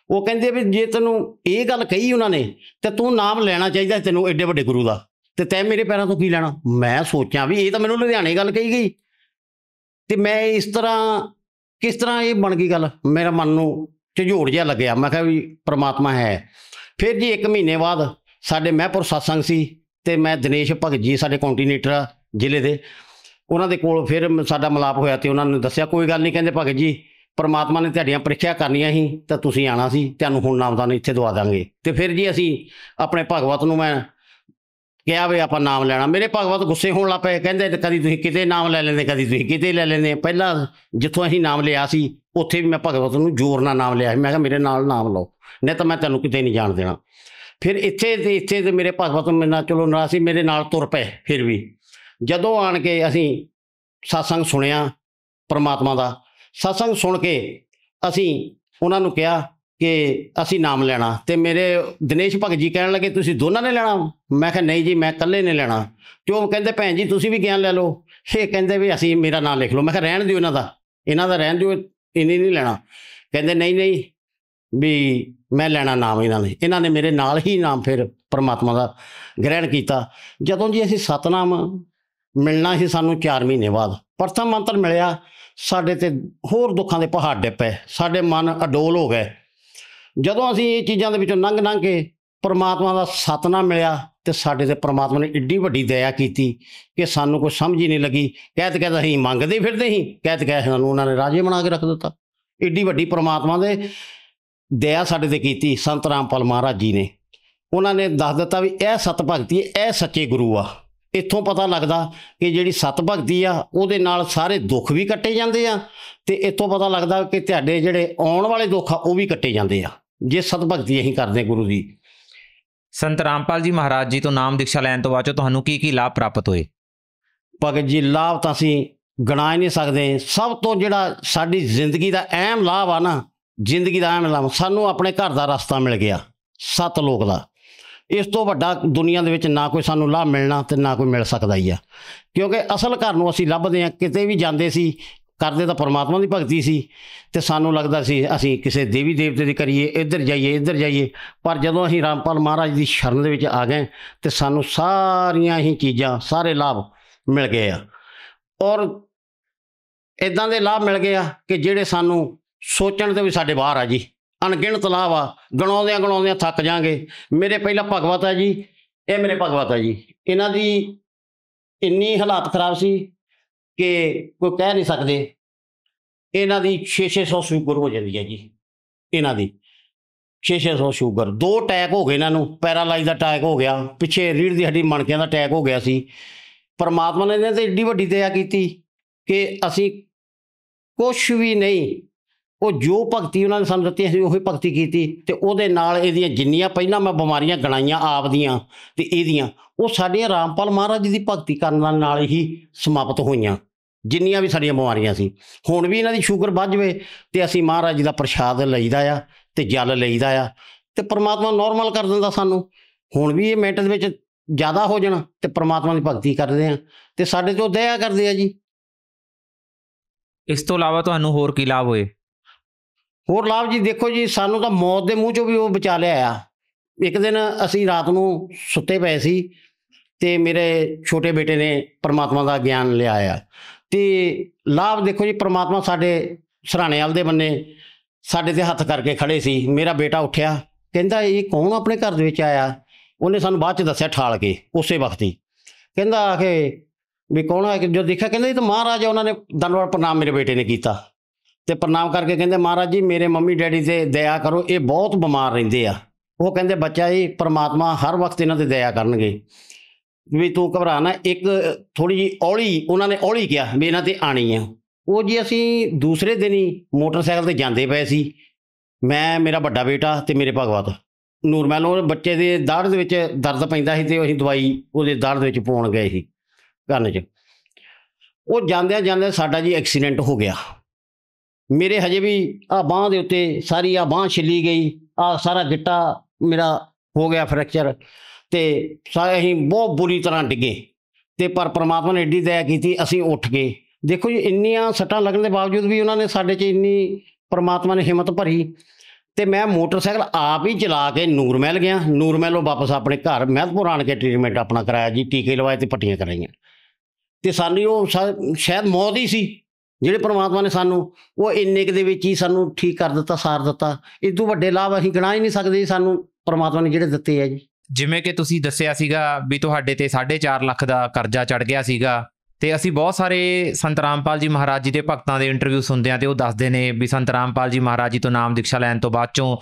ਉਹ ਕਹਿੰਦੇ ਵੀ ਜੇ ਤੈਨੂੰ ਇਹ ਗੱਲ ਕਹੀ ਉਹਨਾਂ ਨੇ ਤੇ ਤੂੰ ਨਾਮ ਲੈਣਾ ਚਾਹੀਦਾ ਤੈਨੂੰ ਐਡੇ ਵੱਡੇ ਗੁਰੂ ਦਾ, ਤੇ ਤੈਂ ਮੇਰੇ ਪੈਰਾਂ ਤੋਂ ਕੀ ਲੈਣਾ। ਮੈਂ ਸੋਚਾਂ ਵੀ ਇਹ ਤਾਂ ਮੈਨੂੰ ਲੁਧਿਆਣੇ ਗੱਲ ਕਹੀ ਗਈ, ਤੇ ਮੈਂ ਇਸ ਤਰ੍ਹਾਂ ਕਿਸ ਤਰ੍ਹਾਂ ਇਹ ਬਣ ਗਈ ਗੱਲ। ਮੇਰਾ ਮਨ ਨੂੰ ਝੰਜੋੜ ਜਿਹਾ ਲੱਗਿਆ। ਮੈਂ ਕਿਹਾ ਵੀ ਪ੍ਰਮਾਤਮਾ ਹੈ। ਫਿਰ ਜੀ 1 ਮਹੀਨੇ ਬਾਅਦ ਸਾਡੇ ਮਹਿਪੁਰ ਸਤਸੰਗ ਸੀ, ਤੇ ਮੈਂ ਦਿਨੇਸ਼ ਭਗਤ ਜੀ ਸਾਡੇ ਕੋਆਰਡੀਨੇਟਰ ਆ ਜ਼ਿਲ੍ਹੇ ਦੇ, ਉਹਨਾਂ ਦੇ ਕੋਲ ਫਿਰ ਸਾਡਾ ਮਿਲਾਪ ਹੋਇਆ ਤੇ ਉਹਨਾਂ ਨੇ ਦੱਸਿਆ ਕੋਈ ਗੱਲ ਨਹੀਂ, ਕਹਿੰਦੇ ਭਗਤ ਜੀ ਪਰਮਾਤਮਾ ਨੇ ਤੁਹਾਡੀਆਂ ਪ੍ਰੀਖਿਆ ਕਰਨੀਆਂ ਸੀ ਤਾਂ ਤੁਸੀਂ ਆਉਣਾ ਸੀ, ਤੁਹਾਨੂੰ ਹੁਣ ਨਾਮਦਾਨ ਇੱਥੇ ਦਵਾ ਦਾਂਗੇ। ਤੇ ਫਿਰ ਜੀ ਅਸੀਂ ਆਪਣੇ ਭਗਵਤ ਨੂੰ ਮੈਂ ਕਿਹਾ ਵੀ ਆਪਾਂ ਨਾਮ ਲੈਣਾ। ਮੇਰੇ ਭਗਵਤ ਗੁੱਸੇ ਹੋਣ ਲੱਗ ਪਏ, ਕਹਿੰਦੇ ਕਦੀ ਤੁਸੀਂ ਕਿਤੇ ਨਾਮ ਲੈ ਲੈਂਦੇ, ਕਦੀ ਤੁਸੀਂ ਕਿਤੇ ਲੈ ਲੈਂਦੇ। ਪਹਿਲਾਂ ਜਿੱਥੋਂ ਅਸੀਂ ਨਾਮ ਲਿਆ ਸੀ ਉੱਥੇ ਵੀ ਮੈਂ ਭਗਵਤ ਨੂੰ ਜ਼ੋਰ ਨਾਲ ਨਾਮ ਲਿਆ ਸੀ। ਮੈਂ ਕਿਹਾ ਮੇਰੇ ਨਾਲ ਨਾਮ ਲਓ, ਨਹੀਂ ਤਾਂ ਮੈਂ ਤੁਹਾਨੂੰ ਕਿਤੇ ਨਹੀਂ ਜਾਣ ਦੇਣਾ। ਫਿਰ ਇੱਥੇ ਤੇ ਮੇਰੇ ਭਗਵਤ ਮੇਰੇ ਨਾਲ ਚਲੋ ਨਾਰਾਜ਼ ਸੀ, ਮੇਰੇ ਨਾਲ ਤੁਰ ਪਏ। ਫਿਰ ਵੀ ਜਦੋਂ ਆਣ ਕੇ ਅਸੀਂ ਸਤਸੰਗ ਸੁਣਿਆ ਪਰਮਾਤਮਾ ਦਾ, ਸਤਸੰਗ ਸੁਣ ਕੇ ਅਸੀਂ ਉਹਨਾਂ ਨੂੰ ਕਿਹਾ ਕਿ ਅਸੀਂ ਨਾਮ ਲੈਣਾ। ਤੇ ਮੇਰੇ ਦਿਨੇਸ਼ ਭਗਤ ਜੀ ਕਹਿਣ ਲੱਗੇ ਤੁਸੀਂ ਦੋਨਾਂ ਨੇ ਲੈਣਾ। ਮੈਂ ਕਿਹਾ ਨਹੀਂ ਜੀ, ਮੈਂ ਇਕੱਲੇ ਨੇ ਲੈਣਾ। ਤੇ ਉਹ ਕਹਿੰਦੇ ਭੈਣ ਜੀ ਤੁਸੀਂ ਵੀ ਗਿਆਨ ਲੈ ਲਓ। ਇਹ ਕਹਿੰਦੇ ਵੀ ਅਸੀਂ ਮੇਰਾ ਨਾਮ ਲਿਖ ਲਓ। ਮੈਂ ਕਿਹਾ ਰਹਿਣ ਦਿਓ, ਇਹਨਾਂ ਦਾ ਰਹਿਣ ਦਿਓ, ਇਹਨੇ ਨਹੀਂ ਲੈਣਾ। ਕਹਿੰਦੇ ਨਹੀਂ ਵੀ ਮੈਂ ਲੈਣਾ ਨਾਮ। ਇਹਨਾਂ ਨੇ ਮੇਰੇ ਨਾਲ ਹੀ ਨਾਮ ਫਿਰ ਪਰਮਾਤਮਾ ਦਾ ਗ੍ਰਹਿਣ ਕੀਤਾ। ਜਦੋਂ ਜੀ ਅਸੀਂ ਸਤਨਾਮ ਮਿਲਣਾ ਸੀ ਸਾਨੂੰ 4 ਮਹੀਨੇ ਬਾਅਦ, ਪ੍ਰਥਮ ਮੰਤਰ ਮਿਲਿਆ, ਸਾਡੇ ਤੇ ਹੋਰ ਦੁੱਖਾਂ ਦੇ ਪਹਾੜ ਡੇ ਪਏ, ਸਾਡੇ ਮਨ ਅਡੋਲ ਹੋ ਗਏ। ਜਦੋਂ ਅਸੀਂ ਇਹ ਚੀਜ਼ਾਂ ਦੇ ਵਿੱਚੋਂ ਲੰਘ ਕੇ ਪਰਮਾਤਮਾ ਦਾ ਸਤਨਾਮ ਮਿਲਿਆ ਤੇ ਸਾਡੇ ਤੇ ਪਰਮਾਤਮਾ ਨੇ ਏਡੀ ਵੱਡੀ ਦਇਆ ਕੀਤੀ ਕਿ ਸਾਨੂੰ ਕੋਈ ਸਮਝ ਹੀ ਨਹੀਂ ਲੱਗੀ। ਕਹਿਤ ਅਸੀਂ ਮੰਗਦੇ ਫਿਰਦੇ ਸੀ, ਕਹਿਤ ਸਾਨੂੰ ਉਹਨਾਂ ਨੇ ਰਾਜੇ ਬਣਾ ਕੇ ਰੱਖ ਦਿੱਤਾ। ਏਡੀ ਵੱਡੀ ਪਰਮਾਤਮਾ ਦੇ ਦਇਆ ਸਾਡੇ ਤੇ ਕੀਤੀ ਸੰਤ ਰਾਮਪਾਲ ਮਹਾਰਾਜ ਜੀ ਨੇ। ਉਹਨਾਂ ਨੇ ਦੱਸ ਦਿੱਤਾ ਵੀ ਇਹ ਸਤ ਭਗਤੀ, ਇਹ ਸੱਚੇ ਗੁਰੂ ਆ। ਇੱਥੋਂ ਪਤਾ ਲੱਗਦਾ ਕਿ ਜਿਹੜੀ ਸਤ ਭਗਤੀ ਆ ਉਹਦੇ ਨਾਲ ਸਾਰੇ ਦੁੱਖ ਵੀ ਕੱਟੇ ਜਾਂਦੇ ਆ, ਤੇ ਇੱਥੋਂ ਪਤਾ ਲੱਗਦਾ ਕਿ ਤੁਹਾਡੇ ਜਿਹੜੇ ਆਉਣ ਵਾਲੇ ਦੁੱਖ ਆ ਉਹ ਵੀ ਕੱਟੇ ਜਾਂਦੇ ਆ ਜੇ ਸਤ ਭਗਤੀ ਅਸੀਂ ਕਰਦੇ ਗੁਰੂ ਦੀ। ਸੰਤ ਰਾਮਪਾਲ ਜੀ ਮਹਾਰਾਜ ਜੀ ਤੋਂ ਨਾਮ ਦੀਕਸ਼ਾ ਲੈਣ ਤੋਂ ਬਾਅਦ ਤੁਹਾਨੂੰ ਕੀ ਲਾਭ ਪ੍ਰਾਪਤ ਹੋਏ? ਭਗਤ ਜੀ ਲਾਭ ਤਾਂ ਅਸੀਂ ਗਿਣਾ ਹੀ ਨਹੀਂ ਸਕਦੇ। ਸਭ ਤੋਂ ਜਿਹੜਾ ਸਾਡੀ ਜ਼ਿੰਦਗੀ ਦਾ ਅਹਿਮ ਲਾਭ ਆ ਨਾ, ਜ਼ਿੰਦਗੀ ਦਾ ਅਹਿਮ ਲਾਭ, ਸਾਨੂੰ ਆਪਣੇ ਘਰ ਦਾ ਰਸਤਾ ਮਿਲ ਗਿਆ, ਸਤਲੋਕ ਦਾ। ਇਸ ਤੋਂ ਵੱਡਾ ਦੁਨੀਆ ਦੇ ਵਿੱਚ ਨਾ ਕੋਈ ਸਾਨੂੰ ਲਾਭ ਮਿਲਣਾ ਤੇ ਨਾ ਕੋਈ ਮਿਲ ਸਕਦਾ ਹੀ ਆ, ਕਿਉਂਕਿ ਅਸਲ ਘਰ ਨੂੰ ਅਸੀਂ ਲੱਭਦੇ ਹਾਂ। ਕਿਤੇ ਵੀ ਜਾਂਦੇ ਸੀ ਕਰਦੇ ਤਾਂ ਪਰਮਾਤਮਾ ਦੀ ਭਗਤੀ ਸੀ, ਤੇ ਸਾਨੂੰ ਲੱਗਦਾ ਸੀ ਅਸੀਂ ਕਿਸੇ ਦੇਵੀ ਦੇਵਤੇ ਦੀ ਕਰੀਏ, ਇੱਧਰ ਜਾਈਏ। ਪਰ ਜਦੋਂ ਅਸੀਂ ਰਾਮਪਾਲ ਮਹਾਰਾਜ ਦੀ ਸ਼ਰਨ ਦੇ ਵਿੱਚ ਆ ਗਏ ਤੇ ਸਾਨੂੰ ਸਾਰੀਆਂ ਹੀ ਚੀਜ਼ਾਂ, ਸਾਰੇ ਲਾਭ ਮਿਲ ਗਏ ਆ। ਔਰ ਇੱਦਾਂ ਦੇ ਲਾਭ ਮਿਲ ਗਏ ਆ ਕਿ ਜਿਹੜੇ ਸਾਨੂੰ ਸੋਚਣ ਦੇ ਵੀ ਸਾਡੇ ਬਾਹਰ ਆ ਜੀ। ਅਣਗਿਣਤ ਲਾਭ ਆ, ਗਣਾਉਂਦਿਆਂ ਥੱਕ ਜਾਵਾਂਗੇ। ਮੇਰੇ ਪਹਿਲਾ ਭਗਵਤ ਹੈ ਜੀ, ਇਹ ਮੇਰੇ ਭਗਵਤ ਹੈ ਜੀ। ਇਹਨਾਂ ਦੀ ਇੰਨੀ ਹਾਲਾਤ ਖਰਾਬ ਸੀ ਕਿ ਕੋਈ ਕਹਿ ਨਹੀਂ ਸਕਦੇ। ਇਹਨਾਂ ਦੀ 600 ਸ਼ੂਗਰ ਹੋ ਜਾਂਦੀ ਹੈ ਜੀ। ਇਹਨਾਂ ਦੀ 600 ਸ਼ੂਗਰ। 2 ਅਟੈਕ ਹੋ ਗਏ ਇਹਨਾਂ ਨੂੰ, ਪੈਰਾਲਾਈਜ਼ ਦਾ ਅਟੈਕ ਹੋ ਗਿਆ, ਪਿੱਛੇ ਰੀੜ੍ਹ ਦੀ ਹੱਡੀ ਮਣਕਿਆਂ ਦਾ ਅਟੈਕ ਹੋ ਗਿਆ ਸੀ। ਪਰਮਾਤਮਾ ਨੇ ਇਹਨਾਂ 'ਤੇ ਏਡੀ ਵੱਡੀ ਦਇਆ ਕੀਤੀ ਕਿ ਅਸੀਂ ਕੁਛ ਵੀ ਨਹੀਂ, ਉਹ ਜੋ ਭਗਤੀ ਉਹਨਾਂ ਨੇ ਸਾਨੂੰ ਦਿੱਤੀ ਅਸੀਂ ਉਹੀ ਭਗਤੀ ਕੀਤੀ, ਤੇ ਉਹਦੇ ਨਾਲ ਇਹਦੀਆਂ ਜਿੰਨੀਆਂ ਪਹਿਲਾਂ ਮੈਂ ਬਿਮਾਰੀਆਂ ਗਣਾਈਆਂ ਆਪ ਦੀਆਂ ਤੇ ਇਹਦੀਆਂ, ਉਹ ਸਾਡੀਆਂ ਰਾਮਪਾਲ ਮਹਾਰਾਜ ਜੀ ਦੀ ਭਗਤੀ ਕਰਨ ਨਾਲ ਹੀ ਸਮਾਪਤ ਹੋਈਆਂ। ਜਿੰਨੀਆਂ ਵੀ ਸਾਡੀਆਂ ਬਿਮਾਰੀਆਂ ਸੀ, ਹੁਣ ਵੀ ਇਹਨਾਂ ਦੀ ਸ਼ੂਗਰ ਵੱਧ ਜਾਵੇ ਤੇ ਅਸੀਂ ਮਹਾਰਾਜ ਜੀ ਦਾ ਪ੍ਰਸ਼ਾਦ ਲਈਦਾ ਆ ਤੇ ਜਲ ਲਈਦਾ ਆ, ਤੇ ਪਰਮਾਤਮਾ ਨੋਰਮਲ ਕਰ ਦਿੰਦਾ ਸਾਨੂੰ। ਹੁਣ ਵੀ ਇਹ ਮਿੰਟ ਦੇ ਵਿੱਚ ਜ਼ਿਆਦਾ ਹੋ ਜਾਣਾ ਤੇ ਪਰਮਾਤਮਾ ਦੀ ਭਗਤੀ ਕਰਦੇ ਆ ਤੇ ਸਾਡੇ ਤੋਂ ਦਇਆ ਕਰਦੇ ਆ ਜੀ। ਇਸ ਤੋਂ ਇਲਾਵਾ ਤੁਹਾਨੂੰ ਹੋਰ ਕੀ ਲਾਭ ਹੋਏ? ਹੋਰ ਲਾਭ ਜੀ ਦੇਖੋ ਜੀ, ਸਾਨੂੰ ਤਾਂ ਮੌਤ ਦੇ ਮੂੰਹ 'ਚੋਂ ਵੀ ਉਹ ਬਚਾ ਲਿਆ ਆ। ਇੱਕ ਦਿਨ ਅਸੀਂ ਰਾਤ ਨੂੰ ਸੁੱਤੇ ਪਏ ਸੀ ਤੇ ਮੇਰੇ ਛੋਟੇ ਬੇਟੇ ਨੇ ਪਰਮਾਤਮਾ ਦਾ ਗਿਆਨ ਲਿਆ ਆ। ਤੇ ਲਾਭ ਦੇਖੋ ਜੀ, ਪਰਮਾਤਮਾ ਸਾਡੇ ਸਰਾਣੇ ਵਾਲ ਦੇ ਬੰਨੇ ਸਾਡੇ ਤੇ ਹੱਥ ਕਰਕੇ ਖੜੇ ਸੀ। ਮੇਰਾ ਬੇਟਾ ਉੱਠਿਆ, ਕਹਿੰਦਾ ਇਹ ਕੌਣ ਆਪਣੇ ਘਰ ਦੇ ਵਿੱਚ ਆਇਆ? ਉਹਨੇ ਸਾਨੂੰ ਬਾਅਦ 'ਚ ਦੱਸਿਆ ਠਾਲ ਕੇ, ਉਸੇ ਵਕਤ ਹੀ ਕਹਿੰਦਾ ਆ ਕੇ ਵੀ ਕੌਣ ਹੈ? ਜੋ ਦੇਖਿਆ ਕਹਿੰਦਾ ਇਹ ਤਾਂ ਮਹਾਰਾਜ ਆ। ਉਹਨਾਂ ਨੇ ਦੰਡਵਤ ਪ੍ਰਣਾਮ ਮੇਰੇ ਬੇਟੇ ਨੇ ਕੀਤਾ ਤੇ ਪ੍ਰਣਾਮ ਕਰਕੇ ਕਹਿੰਦੇ ਮਹਾਰਾਜ ਜੀ ਮੇਰੇ ਮੰਮੀ ਡੈਡੀ 'ਤੇ ਦਇਆ ਕਰੋ, ਇਹ ਬਹੁਤ ਬਿਮਾਰ ਰਹਿੰਦੇ ਆ। ਉਹ ਕਹਿੰਦੇ ਬੱਚਾ ਜੀ ਪਰਮਾਤਮਾ ਹਰ ਵਕਤ ਇਹਨਾਂ 'ਤੇ ਦਇਆ ਕਰਨਗੇ, ਵੀ ਤੂੰ ਘਬਰਾ ਨਾ। ਇੱਕ ਥੋੜ੍ਹੀ ਜਿਹੀ ਔਲੀ, ਉਹਨਾਂ ਨੇ ਔਲੀ ਕਿਹਾ ਵੀ ਇਹਨਾਂ 'ਤੇ ਆਣੀ ਆ। ਉਹ ਜੀ ਅਸੀਂ ਦੂਸਰੇ ਦਿਨ ਹੀ ਮੋਟਰਸਾਈਕਲ 'ਤੇ ਜਾਂਦੇ ਪਏ ਸੀ, ਮੈਂ, ਮੇਰਾ ਵੱਡਾ ਬੇਟਾ ਤੇ ਮੇਰੇ ਭਗਵਤ ਨੂਰਮਹਿਲ। ਉਹ ਬੱਚੇ ਦੇ ਦਾੜ੍ਹ ਦੇ ਵਿੱਚ ਦਰਦ ਪੈਂਦਾ ਸੀ ਤੇ ਅਸੀਂ ਦਵਾਈ ਉਹਦੇ ਦਾੜ੍ਹ ਦੇ ਵਿੱਚ ਪਾਉਣ ਗਏ ਸੀ ਕੰਨ 'ਚ। ਉਹ ਜਾਂਦਿਆਂ ਸਾਡਾ ਜੀ ਐਕਸੀਡੈਂਟ ਹੋ ਗਿਆ। ਮੇਰੇ ਹਜੇ ਵੀ ਆਹ ਬਾਂਹ ਦੇ ਉੱਤੇ ਸਾਰੀ ਆਹ ਬਾਂਹ ਛਿੱਲੀ ਗਈ, ਆਹ ਸਾਰਾ ਗਿੱਟਾ ਮੇਰਾ हो गया फ्रैक्चर, तो असीं बहुत बुरी तरह डिगे, तो पर परमात्मा ने एडी दया की, असीं उठ गए। देखो जी इन्नियां सट्टां लगन के बावजूद भी उन्होंने साडे च इन्नी परमात्मा ने हिम्मत भरी, तो मैं मोटरसाइकिल आप ही चला के नूर महल गया, नूर महलों वापस अपने घर महतपुर आन के ट्रीटमेंट अपना कराया जी, टीके लवाए तो पट्टियां कराइयां। तो सानू शायद मौत ही सी, ਜਿਹੜੇ परमात्मा ने सानू वो इन्ने के ही सानू ठीक कर दिता, सार दिता। इदू वड्डे लाभ असीं गिणा ही नहीं सकते सानू परमात्मा ने ਜਿਹੜੇ ਦਿੱਤੇ है जी। ਜਿਵੇਂ ਕਿ ਤੁਸੀਂ ਦੱਸਿਆ ਸੀਗਾ ਵੀ ਤੁਹਾਡੇ ਤੇ 4.5 ਲੱਖ ਦਾ ਕਰਜ਼ਾ ਚੜ ਗਿਆ ਸੀਗਾ, ਤੇ ਅਸੀਂ ਬਹੁਤ ਸਾਰੇ ਸੰਤ ਰਾਮਪਾਲ ਜੀ ਮਹਾਰਾਜ ਜੀ ਦੇ ਭਗਤਾਂ ਦੇ ਇੰਟਰਵਿਊ ਸੁਣਦੇ ਹਾਂ, ਤੇ ਉਹ ਦੱਸਦੇ ਨੇ ਵੀ ਸੰਤ ਰਾਮਪਾਲ ਜੀ ਮਹਾਰਾਜ ਜੀ ਤੋਂ ਨਾਮ ਦੀਕਸ਼ਾ ਲੈਣ ਤੋਂ ਬਾਅਦ ਚੋਂ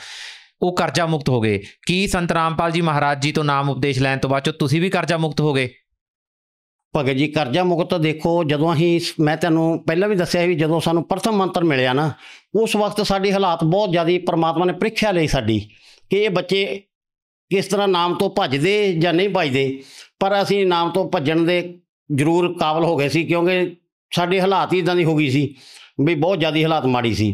ਉਹ ਕਰਜ਼ਾ ਮੁਕਤ ਹੋ ਗਏ। ਕੀ ਸੰਤ ਰਾਮਪਾਲ ਜੀ ਮਹਾਰਾਜ ਜੀ ਤੋਂ ਨਾਮ ਉਪਦੇਸ਼ ਲੈਣ ਤੋਂ ਬਾਅਦ ਚੋਂ ਤੁਸੀਂ ਵੀ ਕਰਜ਼ਾ ਮੁਕਤ ਹੋ ਗਏ? भगत जी करजा मुक्त देखो, जदों असीं मैं तैनूं पहलां भी दस्सिया भी जदों सानूं प्रथम मंत्र मिलिया ना, उस वक्त साडी हालात बहुत ज़्यादा परमात्मा ने प्रीख्या लई साडी कि ये बच्चे किस तरह नाम तो भजदे जां नहीं भजदे, पर असीं नाम तो भजण दे जरूर काबिल हो गए सी, क्योंकि साडी हालात ही इदां दी हो गई सी भी बहुत ज़्यादा हालात माड़ी सी।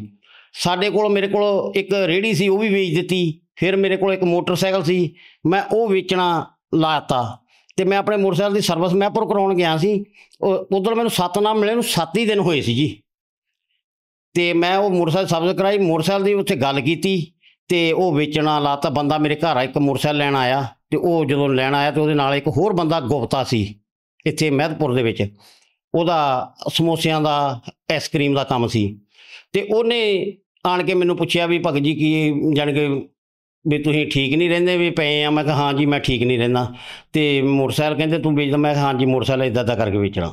साडे कोल मेरे कोल एक रेहड़ी सी, वो भी वेच दित्ती, फिर मेरे कोल एक मोटरसाइकिल सी, मैं वो वेचना लाता, तो मैं अपने मोटरसाइकिल की सर्विस मैपुर कराउण गया सी। उधर मैनूं 7 नाम मिले, 7 ही दिन होए सी जी, तो मैं वो मोटरसाइकिल सर्विस कराई, मोटरसाइकिल की उत्थे गल कीती, तो वो वेचना लाता। बंदा मेरे घर एक मोटरसाइकिल लैण आया, तो वो जदों लैण आया तो उहदे नाल एक होर बंदा गुप्ता सी इत्थे महतपुर दे विच, उहदा समोसियां दा आइसक्रीम दा काम सी, तो उहने आण के मैनूं पुछया भी भगत जी की जाण के भी तुसीं ठीक नहीं रहिंदे भी पे आ? मैं कहा हाँ जी मैं ठीक नहीं रहिंदा। तो मोटरसाइकिल कहंदे तूं बेचदा? मैं कहा हाँ जी मोटरसाइकिल इदां इदां करके बेचना।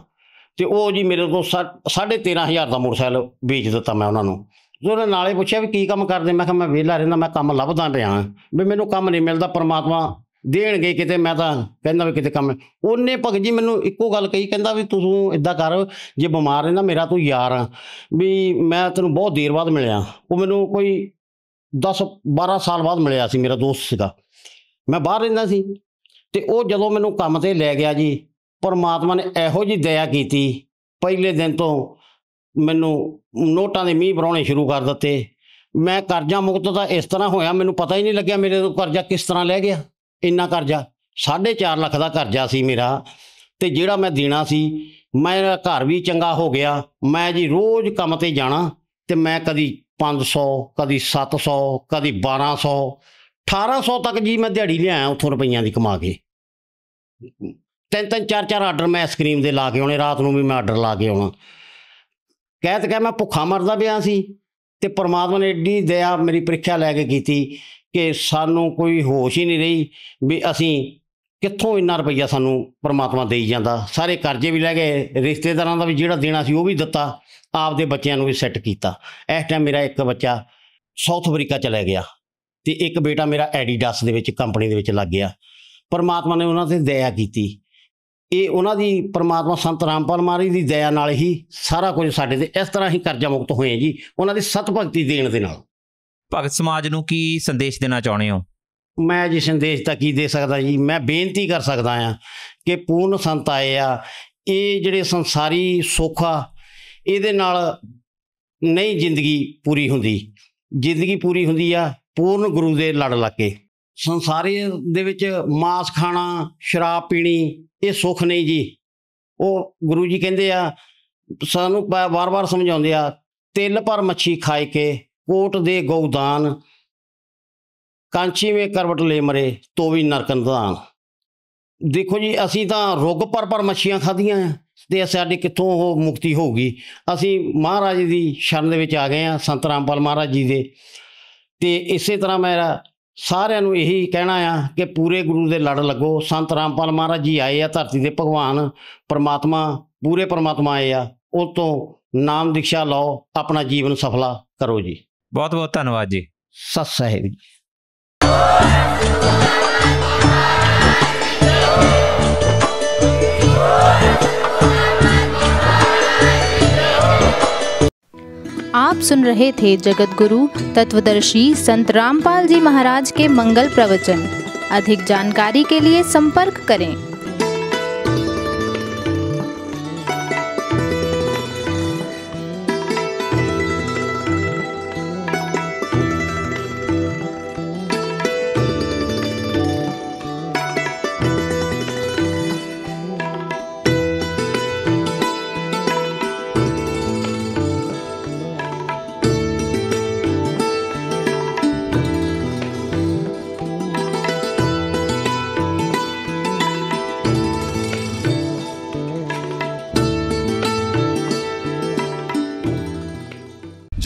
तो वो जी मेरे को 13,500 का मोटरसाइकिल बेच दिता मैं उन्होंने। तो उन्होंने नाले पुछया भी की काम करदे? मैं कहा मैं वेला रहिंदा, मैं काम लभदा पिया भी मैनूं काम नहीं मिलदा, परमात्मा देणगे किते, मैं तां कहंदा भी किते काम। उन्हें भगत जी मैनूं इक्को गल कही, कहंदा भी तूं इदां कर, जे बीमार रहिंदा मेरा तूं यार आ भी मैं तैनूं बहुत देर बाद मिलिया। वो मैनूं कोई 10-12 साल बाद मिलिया सी, मेरा दोस्त सीगा, मैं बाहर रहिंदा सी। ते वो जदों मैनूं काम ते लै गया जी, परमात्मा ने इहो जी दया कीती, पहले दिन तो मैनूं नोटां दे मींह वराउणे शुरू कर दित्ते। मैं करजा मुक्त तां इस तरह होया, मैनूं पता ही नहीं लग्या मेरे तो करजा किस तरह लै गया। इन्ना करजा 4.5 लाख का करजा सी मेरा, ते जिहड़ा मैं देना सी, मेरा घर भी चंगा हो गया। मैं जी रोज़ काम ते जाना, ते मैं कदी 500, कदी 700, कदी 1200, 1800 तक जी मैं दिहाड़ी लिया उत्थों रुपइयां दी कमा के। 3-3, 4-4 आर्डर मैं आइसक्रीम दे ला के आने, रात नूं भी मैं आर्डर ला के आना। कह मैं भुखा मरदा पिया सी, ते परमात्मा ने एडी दया मेरी प्रीख्या लैके कीती कि सानू कोई होश ही नहीं रही भी असीं कित्थों इन्ना रुपया सानू परमात्मा देई जांदा। सारे करजे भी लै गए, रिश्तेदारां दा भी जिहड़ा देना सी वो भी दित्ता, आपदे बच्चों भी सैट किया। इस टाइम मेरा एक बच्चा साउथ अफ्रीका चला गया, तो एक बेटा मेरा एडिडास दे विच कंपनी दे विच लग गया। परमात्मा ने उन्हां ते दया कीती। ये उन्हां दी परमात्मा संत रामपाल महाराज दी दया नाल ही सारा कुछ साडे ते इस तरह ही करजा मुक्त होए जी, उन्हां दी सत भगती देण दे नाल। भगत समाज नूं की संदेश देना चाहुंदे हो? मैं जी संदेश तां की दे सकदा जी, मैं बेनती कर सकदा आ कि पूर्ण संत आए आ, ये जिहड़े संसारी सुख आ ਇਹਦੇ ਨਾਲ नहीं जिंदगी पूरी हुंदी। जिंदगी पूरी हुंदी आ पूर्ण गुरु दे लड़ लग के। संसारी दे विच मांस खाना, शराब पीनी ये सुख नहीं जी। वो गुरु जी कहंदे आ, सानू बार बार समझाउंदे आ, तिल पर मच्छी खाए के कोट दे गौदान, कांची में करवट ले मरे तो भी नरकन दान। देखो जी असी तां रुग पर मच्छियां खादियां ते साडी कित्थों वो मुक्ति होगी। असी महाराज दी शरण दे विच आ गए हैं, संत रामपाल महाराज जी दे। ते इसे तरह मेरा सारिਆਂ ਨੂੰ यही कहना आ कि पूरे गुरु दे लड़ लगो। संत रामपाल महाराज जी आए आ धरती दे भगवान परमात्मा, पूरे परमात्मा आए आ, उस तो नाम दीक्षा लो, अपना जीवन सफला करो जी। बहुत बहुत धन्यवाद जी। सत साहिब जी। आप सुन रहे थे जगत गुरु तत्वदर्शी संत रामपाल जी महाराज के मंगल प्रवचन। अधिक जानकारी के लिए संपर्क करें।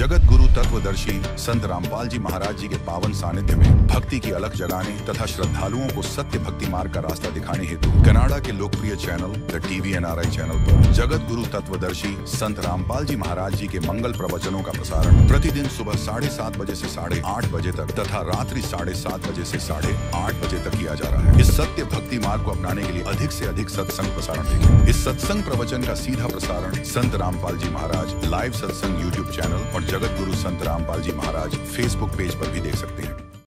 जगत गुरु तत्वदर्शी संत रामपाल जी महाराज जी के पावन सानिध्य में भक्ति की अलख जगाने तथा श्रद्धालुओं को सत्य भक्ति मार्ग का रास्ता दिखाने हेतु कनाडा के लोकप्रिय channel the TV NRI channel पर जगत गुरु तत्वदर्शी संत रामपाल जी महाराज जी के मंगल प्रवचनों का प्रसारण प्रतिदिन सुबह 7:30 बजे से 8:30 बजे तक तथा रात्रि 7:30 बजे से 8:30 बजे तक किया जा रहा है। इस सत्य भक्ति मार्ग को अपनाने के लिए अधिक से अधिक सत्संग प्रसारण देखें। इस सत्संग प्रवचन का सीधा प्रसारण संत रामपाल जी महाराज लाइव सत्संग YouTube चैनल और जगत गुरु संत रामपाल जी महाराज Facebook पेज पर भी देख सकते हैं।